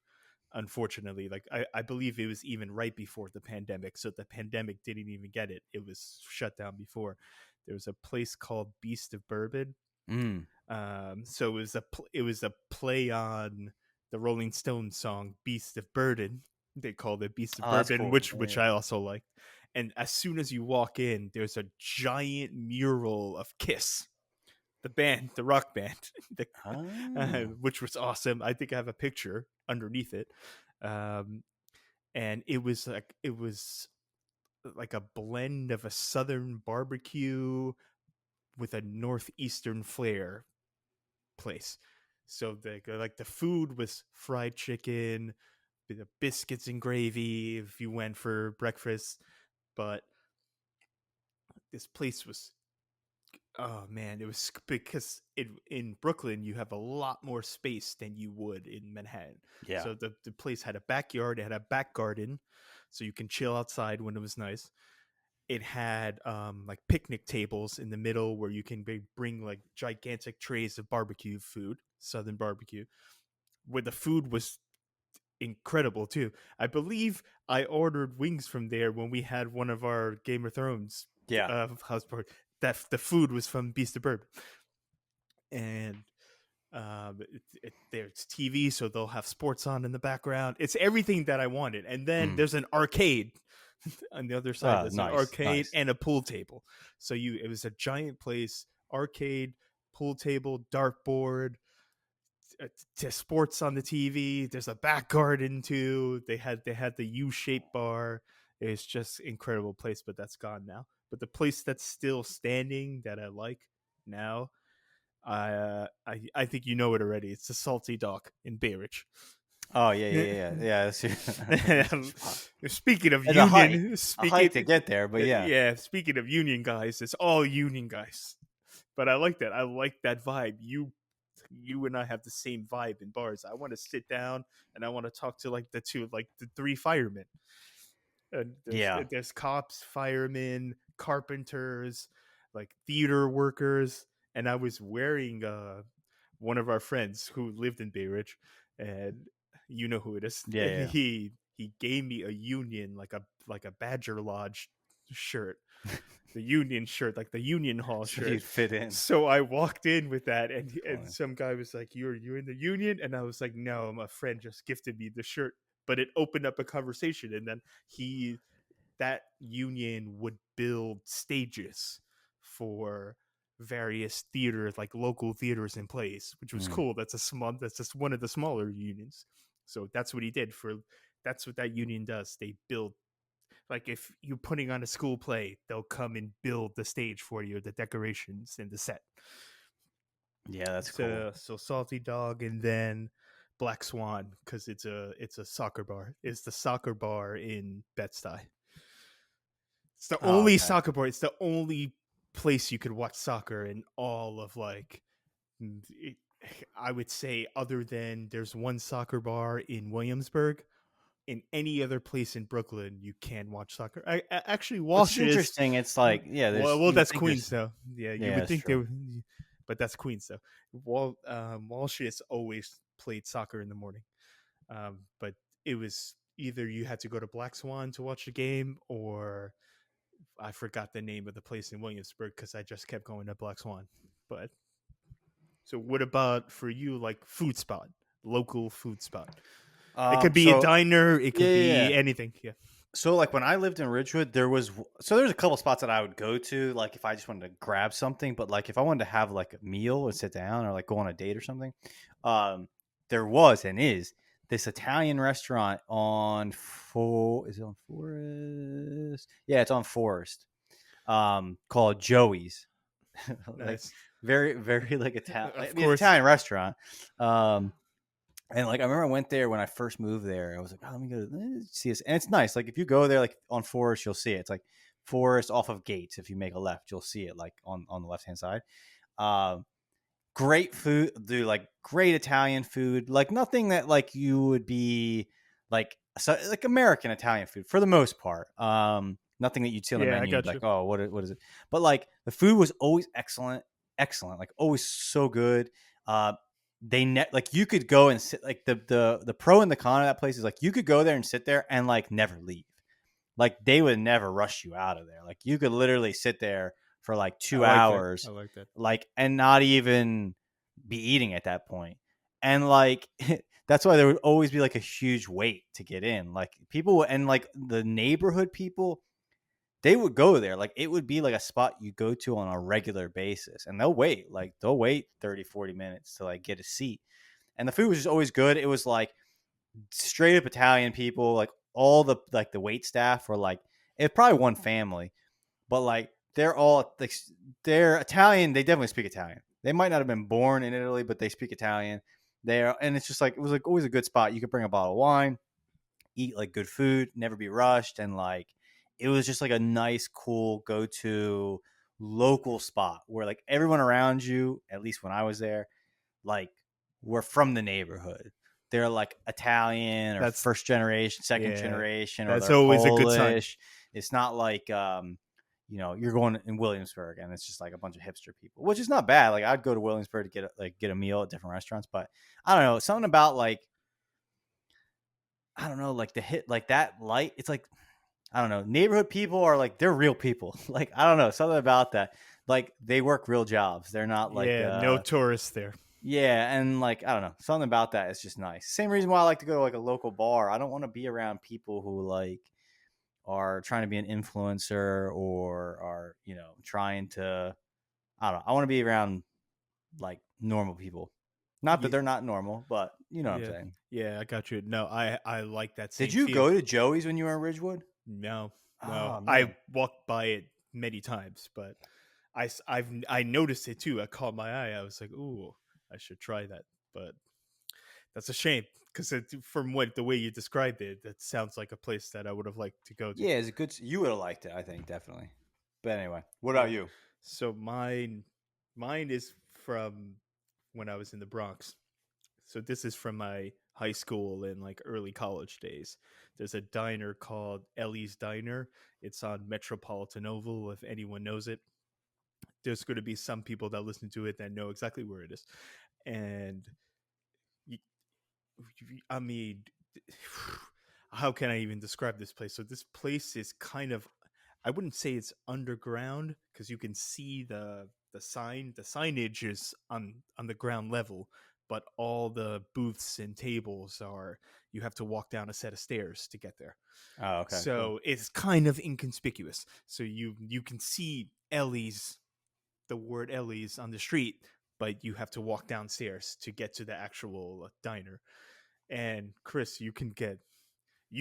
Speaker 2: unfortunately. Like I believe it was even right before the pandemic. So the pandemic didn't even get it. It was shut down before. There was a place called Beast of Bourbon.
Speaker 1: Mm.
Speaker 2: So it was a play on the Rolling Stones song "Beast of Burden." They called it Beast of
Speaker 1: Oh, that's
Speaker 2: Bourbon,
Speaker 1: cool.
Speaker 2: which
Speaker 1: Yeah.
Speaker 2: I also liked. And as soon as you walk in, there's a giant mural of Kiss, the band, the rock band, the,
Speaker 1: Oh.
Speaker 2: which was awesome. I think I have a picture underneath it. Um, and it was like a blend of a southern barbecue with a northeastern flair place. So the food was fried chicken, the biscuits and gravy if you went for breakfast. But this place was, oh man, it was because in Brooklyn you have a lot more space than you would in Manhattan.
Speaker 1: Yeah.
Speaker 2: So the place had a backyard, it had a back garden, so you can chill outside when it was nice. It had like picnic tables in the middle where you can bring like gigantic trays of barbecue food, southern barbecue, where the food was incredible too. I believe I ordered wings from there when we had one of our Game of Thrones
Speaker 1: Yeah.
Speaker 2: house party. That the food was from Beast of Bourbon, and there's TV, so they'll have sports on in the background. It's everything that I wanted, and then
Speaker 1: Mm.
Speaker 2: there's an arcade on the other side.
Speaker 1: Oh,
Speaker 2: There's an
Speaker 1: nice.
Speaker 2: arcade
Speaker 1: Nice.
Speaker 2: and a pool table. So it was a giant place: arcade, pool table, dartboard, to sports on the TV. There's a back garden too. They had the U-shaped bar. It's just incredible place, but that's gone now. But the place that's still standing that I like now, I think you know it already. It's the Salty Dog in Bay Ridge.
Speaker 1: Oh, yeah, yeah, yeah, yeah.
Speaker 2: Speaking of
Speaker 1: It's a hike.
Speaker 2: union,
Speaker 1: A hike to get there, but yeah.
Speaker 2: yeah. Speaking of union guys, it's all union guys. But I like that. I like that vibe. You and I have the same vibe in bars. I want to sit down and I want to talk to like the three firemen. And
Speaker 1: Yeah.
Speaker 2: there's cops, firemen, carpenters, like theater workers. And I was wearing one of our friends who lived in Bay Ridge, and you know who it is.
Speaker 1: Yeah,
Speaker 2: And
Speaker 1: yeah.
Speaker 2: he gave me a union, like a Badger Lodge shirt, the union shirt, like the union hall
Speaker 1: So
Speaker 2: shirt.
Speaker 1: you'd fit in.
Speaker 2: So I walked in with that, and
Speaker 1: Funny.
Speaker 2: some guy was like, "You in the union?" And I was like, "No, my friend just gifted me the shirt." But it opened up a conversation, and then that union would build stages for various theaters, like local theaters and plays, which was
Speaker 1: Mm.
Speaker 2: cool. That's just one of the smaller unions. So that's what he did for. That's what that union does. They build, like if you're putting on a school play, they'll come and build the stage for you, the decorations and the set.
Speaker 1: Yeah, that's cool.
Speaker 2: So Salty Dog, and then Black Swan, because it's a soccer bar. It's the soccer bar in Bed-Stuy. It's the
Speaker 1: Oh,
Speaker 2: only
Speaker 1: okay.
Speaker 2: soccer bar. It's the only place you could watch soccer in all of like. I would say, other than there's one soccer bar in Williamsburg, in any other place in Brooklyn, you can watch soccer. Actually,
Speaker 1: What's
Speaker 2: Walsh is.
Speaker 1: interesting, it's like, yeah, there's
Speaker 2: Well,
Speaker 1: you would
Speaker 2: that's
Speaker 1: think
Speaker 2: Queens
Speaker 1: there's
Speaker 2: though. Yeah, you
Speaker 1: yeah,
Speaker 2: would
Speaker 1: that's
Speaker 2: think they
Speaker 1: true.
Speaker 2: would, but that's Queens though. Walsh has always played soccer in the morning, but it was either you had to go to Black Swan to watch the game, or I forgot the name of the place in Williamsburg because I just kept going to Black Swan. But so, what about for you, like food spot, local food spot? It could be a
Speaker 1: So
Speaker 2: diner. It
Speaker 1: yeah,
Speaker 2: could
Speaker 1: yeah, yeah.
Speaker 2: be anything. Yeah.
Speaker 1: So like when I lived in Ridgewood, there's a couple spots that I would go to, like if I just wanted to grab something, but like if I wanted to have like a meal and sit down or like go on a date or something, there was and is this Italian restaurant on is it on Forest? Yeah, it's on Forest. Called Joey's. Like
Speaker 2: Nice.
Speaker 1: very, very like Italian.
Speaker 2: Of
Speaker 1: It's an
Speaker 2: course.
Speaker 1: Italian restaurant. And like I remember I went there when I first moved there. I was like, oh, let me go see this, and it's nice. Like if you go there, like on Forest, you'll see it. It's like Forest off of Gates. If you make a left, you'll see it like on the left hand side. Um, Great food, dude. Like great Italian food. Like nothing that like you would be like like American Italian food for the most part. Nothing that you'd see on the
Speaker 2: Yeah, I
Speaker 1: menu.
Speaker 2: got
Speaker 1: Like
Speaker 2: you.
Speaker 1: oh, what is it? But like the food was always excellent, excellent. Like always so good. Uh, like you could go and sit, like the pro and the con of that place is like you could go there and sit there and like never leave. Like they would never rush you out of there. Like you could literally sit there for like
Speaker 2: I
Speaker 1: 2 hours,
Speaker 2: like that.
Speaker 1: like and not even be eating at that point. And like that's why there would always be like a huge wait to get in. Like people and like the neighborhood people, they would go there. Like it would be like a spot you go to on a regular basis, and they'll wait 30, 40 minutes to like get a seat. And the food was just always good. It was like straight up Italian people, like all the wait staff were like, it's probably one family, but like they're all like, they're Italian. They definitely speak Italian. They might not have been born in Italy, but they speak Italian there. And it's just like, it was like always a good spot. You could bring a bottle of wine, eat like good food, never be rushed. And like, it was just like a nice, cool go to local spot where like everyone around you, at least when I was there, like were from the neighborhood. They're like Italian or
Speaker 2: That's
Speaker 1: first generation, second generation, or
Speaker 2: that's
Speaker 1: they're
Speaker 2: always a good sign.
Speaker 1: Polish. It's not like you're going in Williamsburg and it's just like a bunch of hipster people, which is not bad. Like I'd go to Williamsburg to get a meal at different restaurants, but I don't know, something about like, I don't know, like the hit, like that light. It's like, I don't know, neighborhood people are like, they're real people. Like, I don't know, something about that. Like they work real jobs. They're not like,
Speaker 2: no tourists there.
Speaker 1: yeah. And like, I don't know, something about that is just nice. Same reason why I like to go to like a local bar. I don't want to be around people who like are trying to be an influencer or are, trying to, I don't know. I want to be around like normal people. Not that they're not normal, but you know what I'm saying.
Speaker 2: Yeah, I got you. No, I like that same
Speaker 1: Did you
Speaker 2: feel.
Speaker 1: go to Joey's when you were in Ridgewood?
Speaker 2: No.
Speaker 1: Oh,
Speaker 2: I walked by it many times, but I noticed it too. I caught my eye. I was like, ooh, I should try that. But that's a shame because from the way you described it, that sounds like a place that I would have liked to go to.
Speaker 1: Yeah, it's a good. You would have liked it, I think, definitely. But anyway, what about you?
Speaker 2: So mine is from when I was in the Bronx. So this is from my high school and like early college days. There's a diner called Ellie's Diner. It's on Metropolitan Oval, if anyone knows it. There's going to be some people that listen to it that know exactly where it is. And I mean, how can I even describe this place? So this place is kind of, I wouldn't say it's underground because you can see the sign. The signage is on the ground level, but all the booths and tables you have to walk down a set of stairs to get there.
Speaker 1: Oh, okay.
Speaker 2: So
Speaker 1: cool.
Speaker 2: It's kind of inconspicuous. So you can see the word Ellie's on the street, but you have to walk downstairs to get to the actual diner. And Chris, you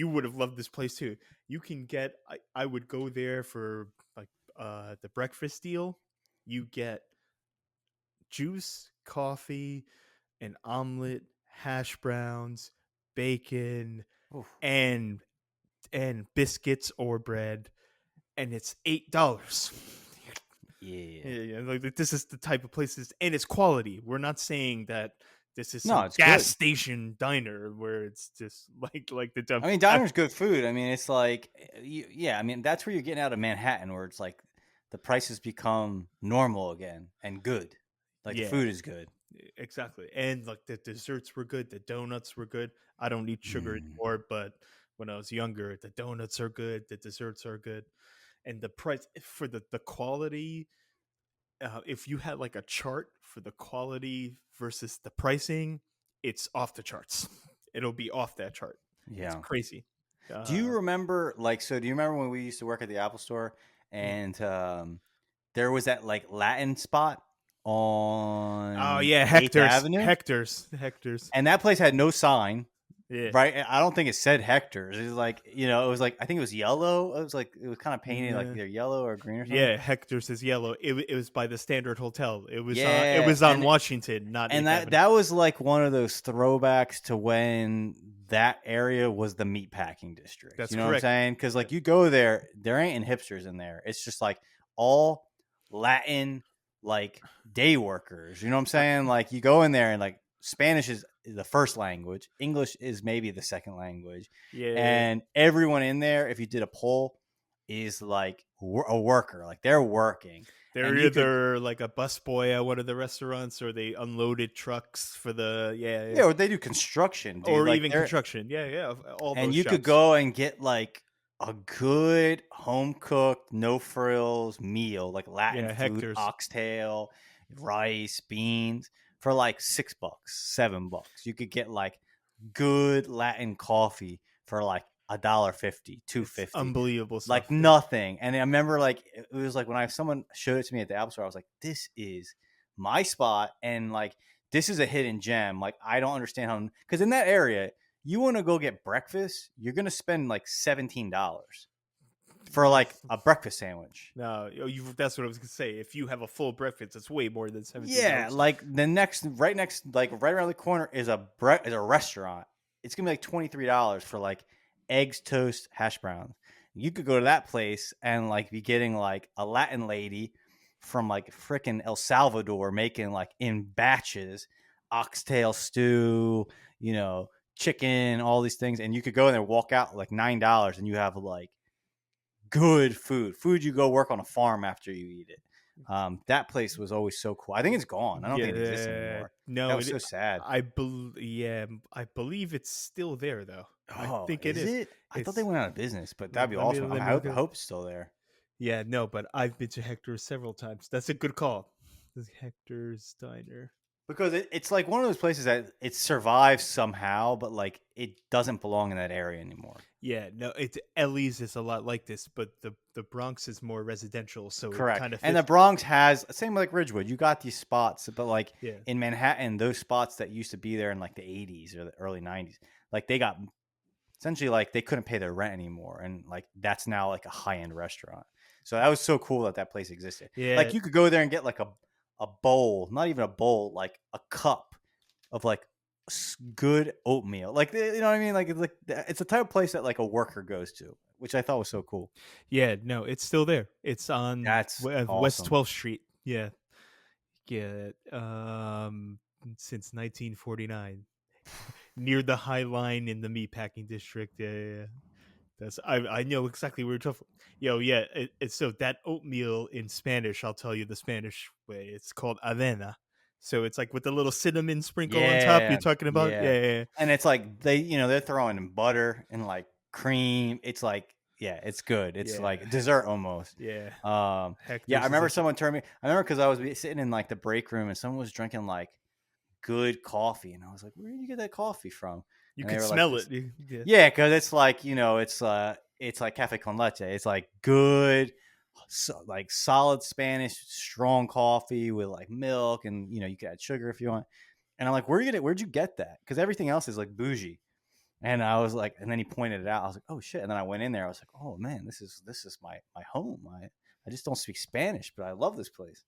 Speaker 2: would have loved this place too. You can get, I would go there for like the breakfast deal. You get juice, coffee, an omelet, hash browns, bacon,
Speaker 1: Oof.
Speaker 2: and biscuits or bread, and it's $8. Yeah, like this is the type of places, and it's quality. We're not saying that this is some gas station diner where it's just like the dump.
Speaker 1: I mean, diner's good food. I mean, it's like, I mean, that's where you're getting out of Manhattan, where it's like the prices become normal again and good. Like the food is good.
Speaker 2: Exactly, and like the desserts were good. The donuts were good. I don't eat sugar anymore, but when I was younger, the donuts are good. The desserts are good, and the price for the quality. If you had like a chart for the quality versus the pricing, it's off the charts. It'll be off that chart. Yeah, it's crazy.
Speaker 1: Do you remember do you remember when we used to work at the Apple Store and there was that like Latin spot on
Speaker 2: Hector's,
Speaker 1: and that place had no sign.
Speaker 2: Yeah.
Speaker 1: Right. I don't think it said Hector's. It was like, it was like, I think it was yellow. It was kind of painted like either yellow or green or something.
Speaker 2: Yeah, Hector's is yellow. It was by the Standard Hotel. It was on Washington, not.
Speaker 1: And that was like one of those throwbacks to when that area was the meatpacking district.
Speaker 2: That's
Speaker 1: correct.
Speaker 2: What
Speaker 1: I'm saying? Because like you go there ain't hipsters in there. It's just like all Latin like day workers. You know what I'm saying? Like you go in there and like Spanish is the first language. English is maybe the second language.
Speaker 2: Yeah.
Speaker 1: And everyone in there, if you did a poll, is like a worker. Like they're working.
Speaker 2: They're either like a busboy at one of the restaurants, or they unloaded trucks for the
Speaker 1: Yeah, or they do construction, dude.
Speaker 2: Or
Speaker 1: like
Speaker 2: even construction. Yeah. All
Speaker 1: and
Speaker 2: those
Speaker 1: you
Speaker 2: jobs.
Speaker 1: could go and get like a good home cooked, no frills meal, like Latin food,
Speaker 2: Hector's.
Speaker 1: Oxtail, rice, beans for like $6, $7. You could get like good Latin coffee for like $1.50,
Speaker 2: It's
Speaker 1: $2.50,
Speaker 2: unbelievable
Speaker 1: like
Speaker 2: stuff.
Speaker 1: nothing. And I remember like it was like when someone showed it to me at the Apple Store, I was like, this is my spot, and like this is a hidden gem. Like I don't understand how, because in that area, you want to go get breakfast, you're gonna spend like $17 for like a breakfast sandwich.
Speaker 2: No, that's what I was gonna say. If you have a full breakfast, it's way more than $17.
Speaker 1: Yeah, like right next, like right around the corner is a restaurant. It's gonna be like $23 for like eggs, toast, hash browns. You could go to that place and like be getting like a Latin lady from like freaking El Salvador making like in batches oxtail stew, chicken, all these things, and you could go in there, walk out like $9, and you have like good food you go work on a farm after you eat it. That place was always so cool. I think it's gone. I don't think it exists anymore.
Speaker 2: No,
Speaker 1: That was so sad.
Speaker 2: I believe it's still there though. I
Speaker 1: Oh,
Speaker 2: think it
Speaker 1: is
Speaker 2: is.
Speaker 1: it? I thought
Speaker 2: It's
Speaker 1: they went out of business, but that'd be
Speaker 2: let me
Speaker 1: awesome.
Speaker 2: let
Speaker 1: I
Speaker 2: me look
Speaker 1: hope,
Speaker 2: it
Speaker 1: I
Speaker 2: up.
Speaker 1: hope it's still there.
Speaker 2: Yeah, no, but I've been to Hector's several times. That's a good call. This is Hector's Diner.
Speaker 1: Because it's like one of those places that it survives somehow, but like it doesn't belong in that area anymore.
Speaker 2: Yeah, no, Ellie's is a lot like this, but the Bronx is more residential, so it
Speaker 1: Correct.
Speaker 2: kind of
Speaker 1: And the
Speaker 2: fits.
Speaker 1: Bronx has, same like Ridgewood, you got these spots, but like
Speaker 2: Yeah,
Speaker 1: in Manhattan, those spots that used to be there in like the 80s or the early 90s, like they got essentially like they couldn't pay their rent anymore, and like that's now like a high-end restaurant. So that was so cool that that place existed.
Speaker 2: yeah,
Speaker 1: Like you could go there and get like a bowl, not even a bowl, like a cup of like good oatmeal. Like you know what I mean? Like it's the type of place that like a worker goes to, which I thought was so cool.
Speaker 2: yeah. No, it's still there. It's on
Speaker 1: That's
Speaker 2: West
Speaker 1: awesome.
Speaker 2: 12th Street. Yeah, yeah. Since 1949, near the High Line in the meatpacking district. Yeah. That's I know exactly where you're talking. Yo, yeah. It's so that oatmeal in Spanish. I'll tell you the Spanish way. It's called avena. So it's like with the little cinnamon sprinkle on top. You're
Speaker 1: Yeah,
Speaker 2: talking about,
Speaker 1: yeah.
Speaker 2: yeah.
Speaker 1: And it's like they're throwing in butter and like cream. It's like it's good. It's
Speaker 2: Yeah,
Speaker 1: like dessert almost.
Speaker 2: yeah.
Speaker 1: Yeah, I
Speaker 2: Hector's is
Speaker 1: remember someone turned me. I remember because I was sitting in like the break room and someone was drinking like good coffee, and I was like, "Where did you get that coffee from?"
Speaker 2: You
Speaker 1: And they
Speaker 2: could
Speaker 1: were like,
Speaker 2: smell
Speaker 1: "This."
Speaker 2: it. Yeah.
Speaker 1: Yeah, because it's like it's like cafe con leche. It's like good, like solid Spanish strong coffee with like milk, and you could add sugar if you want. And I'm like, where'd you get that? Because everything else is like bougie. And I was like, and then he pointed it out. I was like, oh shit. And then I went in there. I was like, oh man, this is my home. I just don't speak Spanish, but I love this place.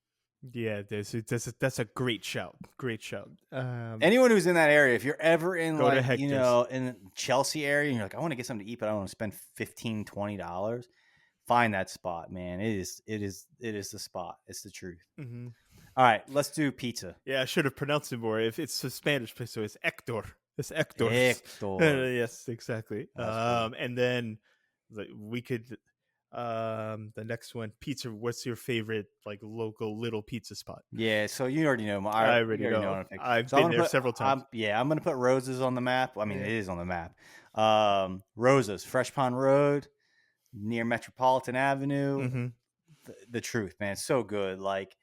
Speaker 2: Yeah, that's a great shout. Great shout.
Speaker 1: Anyone who's in that area, if you're ever in
Speaker 2: Go to
Speaker 1: like,
Speaker 2: Hector's.
Speaker 1: in the Chelsea area and you're like, I want to get something to eat, but I don't want to spend $15-$20, find that spot, man. It is the spot. It's the truth.
Speaker 2: Mm-hmm.
Speaker 1: All right, let's do pizza.
Speaker 2: Yeah, I should have pronounced it more. If it's a Spanish place, so it's Hector. It's Hector.
Speaker 1: Hector.
Speaker 2: Yes, exactly.
Speaker 1: That's cool.
Speaker 2: And then we could the next one, pizza. What's your favorite like local little pizza spot?
Speaker 1: Yeah, so you already know
Speaker 2: I
Speaker 1: you
Speaker 2: already
Speaker 1: already know
Speaker 2: know.
Speaker 1: what I'm picking.
Speaker 2: I've
Speaker 1: So I'm
Speaker 2: been
Speaker 1: gonna
Speaker 2: there
Speaker 1: put
Speaker 2: several times.
Speaker 1: I'm gonna put Roses on the map. I mean,
Speaker 2: Yeah.
Speaker 1: it is on the map. Roses, Fresh Pond Road, near Metropolitan Avenue.
Speaker 2: Mm-hmm.
Speaker 1: The truth, man, so good. Like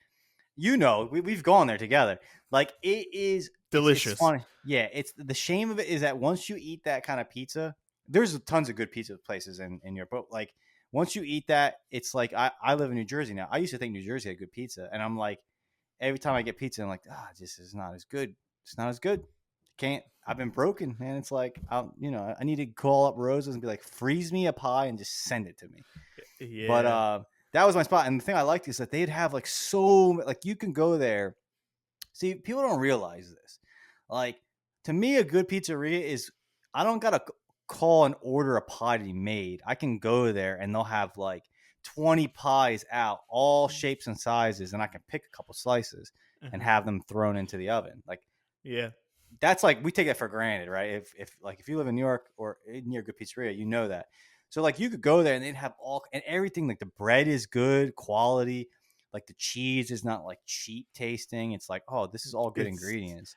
Speaker 1: we've gone there together. Like it is
Speaker 2: Delicious.
Speaker 1: It's funny. Yeah, it's the shame of it is that once you eat that kind of pizza, there's tons of good pizza places in Europe, but like once you eat that, it's like I live in New Jersey now. I used to think New Jersey had good pizza, and I'm like, every time I get pizza, I'm like, this is not as good. It's not as good. Can't. I've been broken, man. It's like I need to call up Roses and be like, freeze me a pie and just send it to me.
Speaker 2: Yeah.
Speaker 1: But that was my spot, and the thing I liked is that they'd have like like you can go there. See, people don't realize this. Like to me, a good pizzeria is I don't gotta call and order a pie to be made. I can go there and they'll have like 20 pies out, all shapes and sizes, and I can pick a couple slices and have them thrown into the oven. Like
Speaker 2: Yeah.
Speaker 1: that's like we take that for granted, right? If you live in New York or near a good pizzeria, you know that. So like you could go there and they'd have everything. Like the bread is good quality, like the cheese is not like cheap tasting. It's like, oh, this is all good ingredients.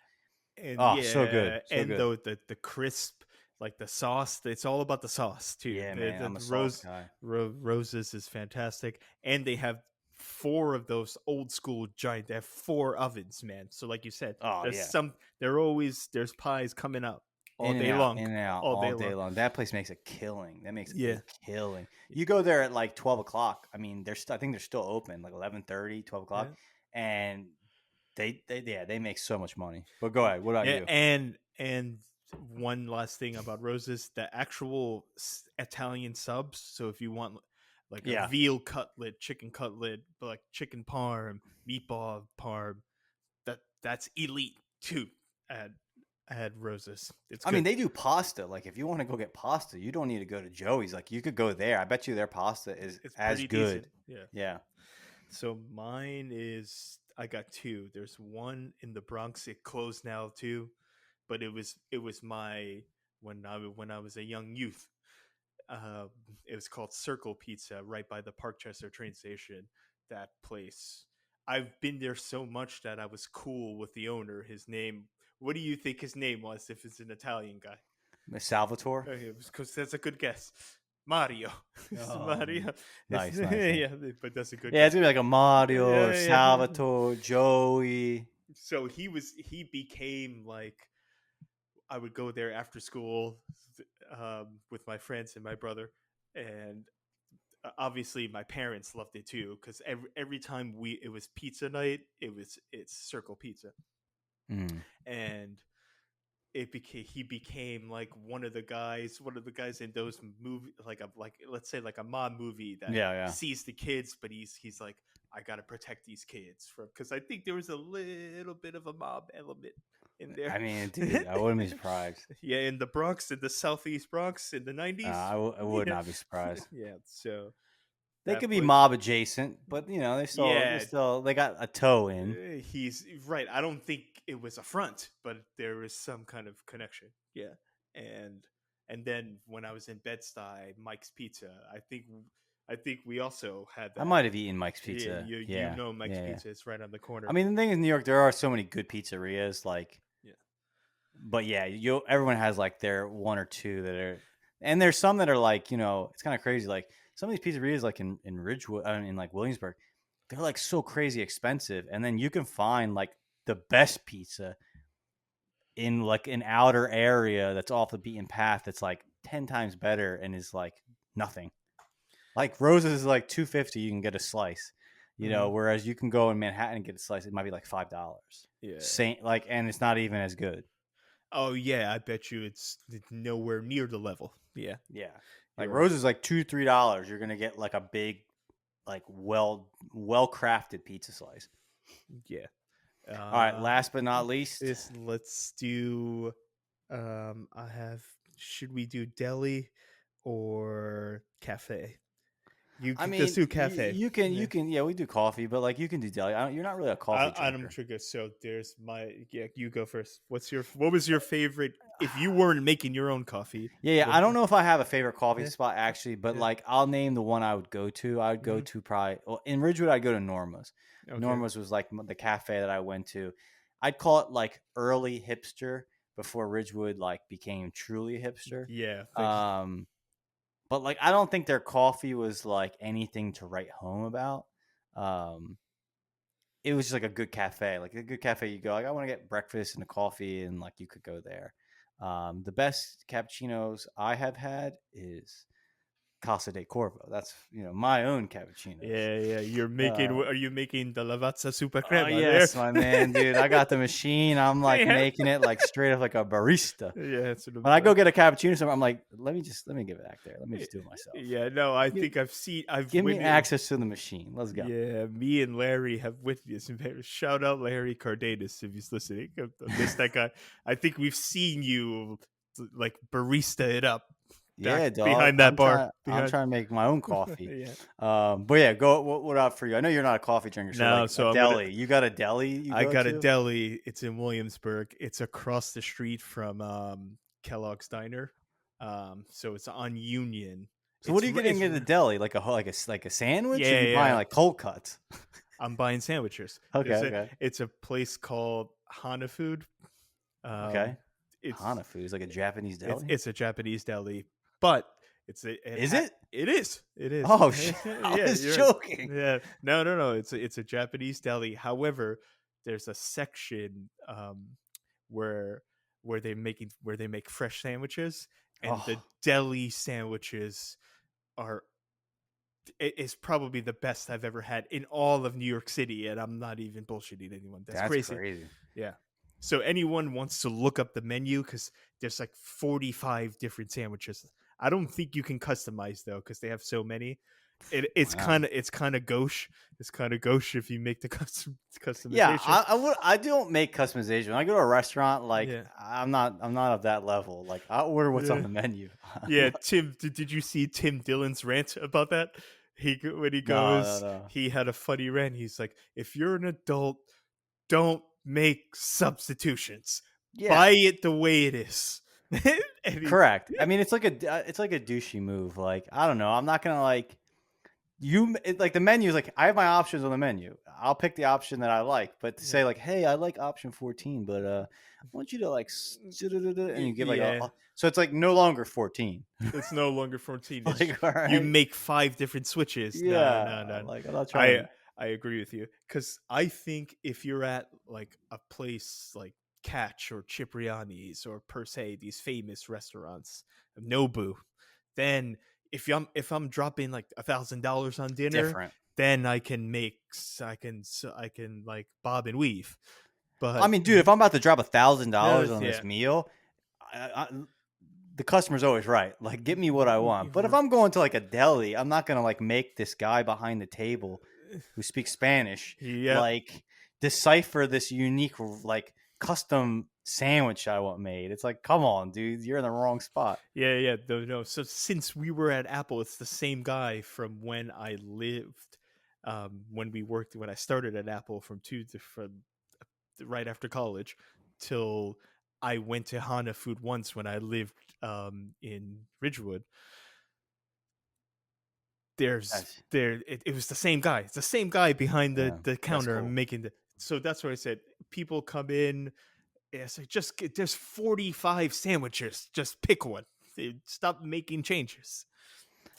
Speaker 2: And
Speaker 1: Oh, so good, so
Speaker 2: and
Speaker 1: good.
Speaker 2: the crisp, like the sauce, it's all about the sauce too.
Speaker 1: Yeah, man, I'm a
Speaker 2: Rose
Speaker 1: sauce guy.
Speaker 2: Roses is fantastic, and they have 4 of those old school giant. They have 4 ovens, man. So like you said,
Speaker 1: Oh yeah,
Speaker 2: there's pies coming up all
Speaker 1: In and
Speaker 2: day
Speaker 1: out,
Speaker 2: long,
Speaker 1: in and out,
Speaker 2: all day
Speaker 1: all day
Speaker 2: long.
Speaker 1: long. That place makes a killing. That makes
Speaker 2: Yeah.
Speaker 1: a killing. You go there at like 12 o'clock. I mean, I think they're still open, like 11:30, 12 o'clock.
Speaker 2: Yeah.
Speaker 1: And they make so much money. But go ahead. What about
Speaker 2: Yeah,
Speaker 1: you?
Speaker 2: and one last thing about Roses, the actual Italian subs. So if you want like a
Speaker 1: Yeah.
Speaker 2: veal cutlet, chicken cutlet, like chicken parm, meatball parm, that's elite too at Roses. It's
Speaker 1: I
Speaker 2: good.
Speaker 1: mean, they do pasta. Like, if you want to go get pasta, you don't need to go to Joey's. Like, you could go there. I bet you their pasta is
Speaker 2: It's
Speaker 1: as
Speaker 2: pretty
Speaker 1: good.
Speaker 2: decent. Yeah.
Speaker 1: Yeah.
Speaker 2: So mine is, I got two. There's one in the Bronx. It closed now too, but it was my when I was a young youth. It was called Circle Pizza, right by the Parkchester train station. That place, I've been there so much that I was cool with the owner. His name. What do you think his name was? If it's an Italian guy,
Speaker 1: Salvatore.
Speaker 2: okay, because that's a good guess. Mario.
Speaker 1: Oh,
Speaker 2: Mario.
Speaker 1: nice.
Speaker 2: Yeah, but that's a good
Speaker 1: Yeah,
Speaker 2: guess.
Speaker 1: it's gonna be like a Mario or
Speaker 2: Yeah, yeah.
Speaker 1: Salvatore, Joey.
Speaker 2: So he became like, I would go there after school with my friends and my brother, and obviously my parents loved it too, because every time it was pizza night, it's Circle Pizza.
Speaker 1: Mm.
Speaker 2: And he became like one of the guys in those movie, like let's say like a mob movie that sees the kids, but he's like, I gotta protect these kids from, because I think there was a little bit of a mob element in there.
Speaker 1: I mean, dude, I wouldn't be surprised.
Speaker 2: Yeah, in the Bronx, in the Southeast Bronx in the 90s.
Speaker 1: I would not be surprised.
Speaker 2: Yeah, so
Speaker 1: they could be mob adjacent, but you know, they got a toe in.
Speaker 2: He's right. I don't think it was a front, but there was some kind of connection. Yeah, and then when I was in Bed-Stuy, Mike's Pizza. I think we also had that.
Speaker 1: I might have eaten Mike's Pizza.
Speaker 2: You know Mike's Pizza. It's right on the corner.
Speaker 1: I mean, the thing is, in New York, there are so many good pizzerias. Like, but yeah, everyone has like their one or two that are, and there's some that are like, you know, it's kind of crazy. Like some of these pizzerias, like in Ridgewood, in like Williamsburg, they're like so crazy expensive, and then you can find like the best pizza in like an outer area that's off the beaten path that's like 10 times better and is like nothing. Like Roses is like $2.50, you can get a slice, you know, whereas you can go in Manhattan and get a slice, it might be like $5.
Speaker 2: Yeah.
Speaker 1: And it's not even as good.
Speaker 2: Oh yeah, I bet you it's nowhere near the level. Yeah.
Speaker 1: Yeah. Like Roses is like $2-3. You're gonna get like a big, like well crafted pizza slice.
Speaker 2: Yeah.
Speaker 1: All right, last but not least,
Speaker 2: let's do should we do deli or cafe? Let's do cafe.
Speaker 1: You can, we do coffee, but like you can do deli. You're not really a coffee drinker.
Speaker 2: I don't trigger. So there's you go first. What was your favorite, if you weren't making your own coffee?
Speaker 1: Yeah. I don't know if I have a favorite coffee spot actually, but like I'll name the one I would go to. I would go to probably, in Ridgewood, I'd go to Norma's. Okay. Norma's was like the cafe that I went to. I'd call it like early hipster before Ridgewood like became truly hipster.
Speaker 2: Yeah.
Speaker 1: But like I don't think their coffee was like anything to write home about. It was just like a good cafe. Like a good cafe, you go like, I want to get breakfast and a coffee, and like you could go there. The best cappuccinos I have had is Casa de Corvo. That's, you know, my own cappuccino.
Speaker 2: Yeah. You're making. Are you making the Lavazza Super Crema?
Speaker 1: Yes, my man, dude. I got the machine. I'm like making it like straight up like a barista.
Speaker 2: Yeah.
Speaker 1: When I go get a cappuccino somewhere, I'm like, let me give it back there. Let me just do it myself.
Speaker 2: Yeah. No, I think
Speaker 1: give me access to the machine. Let's go.
Speaker 2: Yeah. Me and Larry have witnessed. Shout out Larry Cardenas if he's listening. I miss that guy. I think we've seen you like barista it up.
Speaker 1: Yeah, dog.
Speaker 2: Behind that bar.
Speaker 1: I'm trying to make my own coffee.
Speaker 2: Yeah.
Speaker 1: But yeah, go. What up for you? I know you're not a coffee drinker. So,
Speaker 2: no, so
Speaker 1: a deli. You got a deli?
Speaker 2: I got a deli. It's in Williamsburg. It's across the street from Kellogg's Diner. So it's on Union.
Speaker 1: So what are you getting at the deli? Like a sandwich?
Speaker 2: Yeah,
Speaker 1: or you buying like cold cuts?
Speaker 2: I'm buying sandwiches.
Speaker 1: Okay.
Speaker 2: It's a place called Hana Food.
Speaker 1: Okay. Hana Food is like a Japanese deli.
Speaker 2: It's a Japanese deli. But
Speaker 1: is it?
Speaker 2: It is.
Speaker 1: Oh shit! I was joking.
Speaker 2: Yeah, no. It's a Japanese deli. However, there's a section where where they make fresh sandwiches, and the
Speaker 1: Oh,
Speaker 2: deli sandwiches are is probably the best I've ever had in all of New York City, and I'm not even bullshitting anyone. That's
Speaker 1: that's
Speaker 2: crazy.
Speaker 1: crazy.
Speaker 2: Yeah. So anyone wants to look up the menu, because there's like 45 different sandwiches. I don't think you can customize though, because they have so many. It's
Speaker 1: Wow.
Speaker 2: kind of gauche. It's kind of gauche if you make the
Speaker 1: Yeah,
Speaker 2: customization.
Speaker 1: I don't make customization. When I go to a restaurant, like
Speaker 2: Yeah.
Speaker 1: I'm not of that level. Like I order what's on
Speaker 2: Yeah.
Speaker 1: the menu.
Speaker 2: Yeah, Tim. Did you see Tim Dillon's rant about that? When he
Speaker 1: No,
Speaker 2: goes,
Speaker 1: no.
Speaker 2: he had a funny rant. He's like, "If you're an adult, don't make substitutions.
Speaker 1: Yeah,
Speaker 2: Buy it the way it is." And he,
Speaker 1: correct. I mean, it's like a douchey move. Like I don't know. I'm not gonna like like the menu is like I have my options on the menu. I'll pick the option that I like. But to
Speaker 2: yeah,
Speaker 1: say like, hey, I like option 14, but I want you to like, and you give like
Speaker 2: yeah,
Speaker 1: so it's like no longer 14.
Speaker 2: it's no longer 14. It's
Speaker 1: Like all
Speaker 2: you
Speaker 1: right,
Speaker 2: make 5 different switches. No, no,
Speaker 1: yeah.
Speaker 2: no.
Speaker 1: Like I'm not trying
Speaker 2: I
Speaker 1: to.
Speaker 2: I agree with you, because I think if you're at like a place like Catch or Cipriani's or per se these famous restaurants, Nobu, then if I'm dropping like $1,000 on dinner,
Speaker 1: Different.
Speaker 2: then I can like bob and weave.
Speaker 1: I
Speaker 2: But
Speaker 1: mean, dude, if I'm about to drop $1,000 on
Speaker 2: yeah,
Speaker 1: this meal, I, the customer's always right. Like, get me what I want. But if
Speaker 2: we're-
Speaker 1: I'm going to like a deli, I'm not gonna like make this guy behind the table who speaks Spanish
Speaker 2: yeah,
Speaker 1: like decipher this unique like custom sandwich I want made. It's like, come on, dude, you're in the wrong spot.
Speaker 2: yeah. No. So since we were at Apple, it's the same guy from when I lived, when I started at Apple from right after college till I went to Hana Food once when I lived in Ridgewood. It was the same guy. It's the same guy behind
Speaker 1: Yeah,
Speaker 2: the
Speaker 1: that's
Speaker 2: counter
Speaker 1: cool.
Speaker 2: making the. So that's what I said. People come in. It's like there's 45 sandwiches. Just pick one. Stop making changes.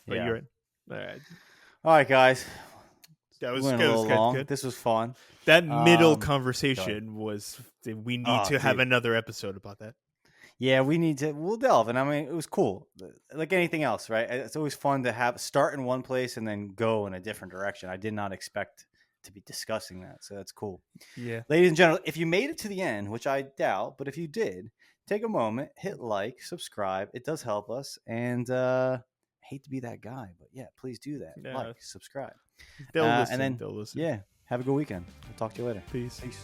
Speaker 2: But
Speaker 1: Yeah.
Speaker 2: you're in. All right.
Speaker 1: All right, guys.
Speaker 2: That was
Speaker 1: Went a little
Speaker 2: good.
Speaker 1: long.
Speaker 2: Good.
Speaker 1: This was fun.
Speaker 2: That middle
Speaker 1: Go ahead.
Speaker 2: conversation was. We need
Speaker 1: Oh,
Speaker 2: to have
Speaker 1: dude.
Speaker 2: another episode about that.
Speaker 1: Yeah, we'll delve. And I mean, it was cool. Like anything else, right? It's always fun to start in one place and then go in a different direction. I did not expect to be discussing that. So that's cool.
Speaker 2: Yeah.
Speaker 1: Ladies and gentlemen, if you made it to the end, which I doubt, but if you did, take a moment, hit like, subscribe. It does help us. And I hate to be that guy, but yeah, please do that.
Speaker 2: Yeah.
Speaker 1: Like, subscribe.
Speaker 2: They'll listen.
Speaker 1: And then,
Speaker 2: They'll listen.
Speaker 1: yeah, have a good weekend. We'll talk to you later.
Speaker 2: Peace.
Speaker 1: Peace.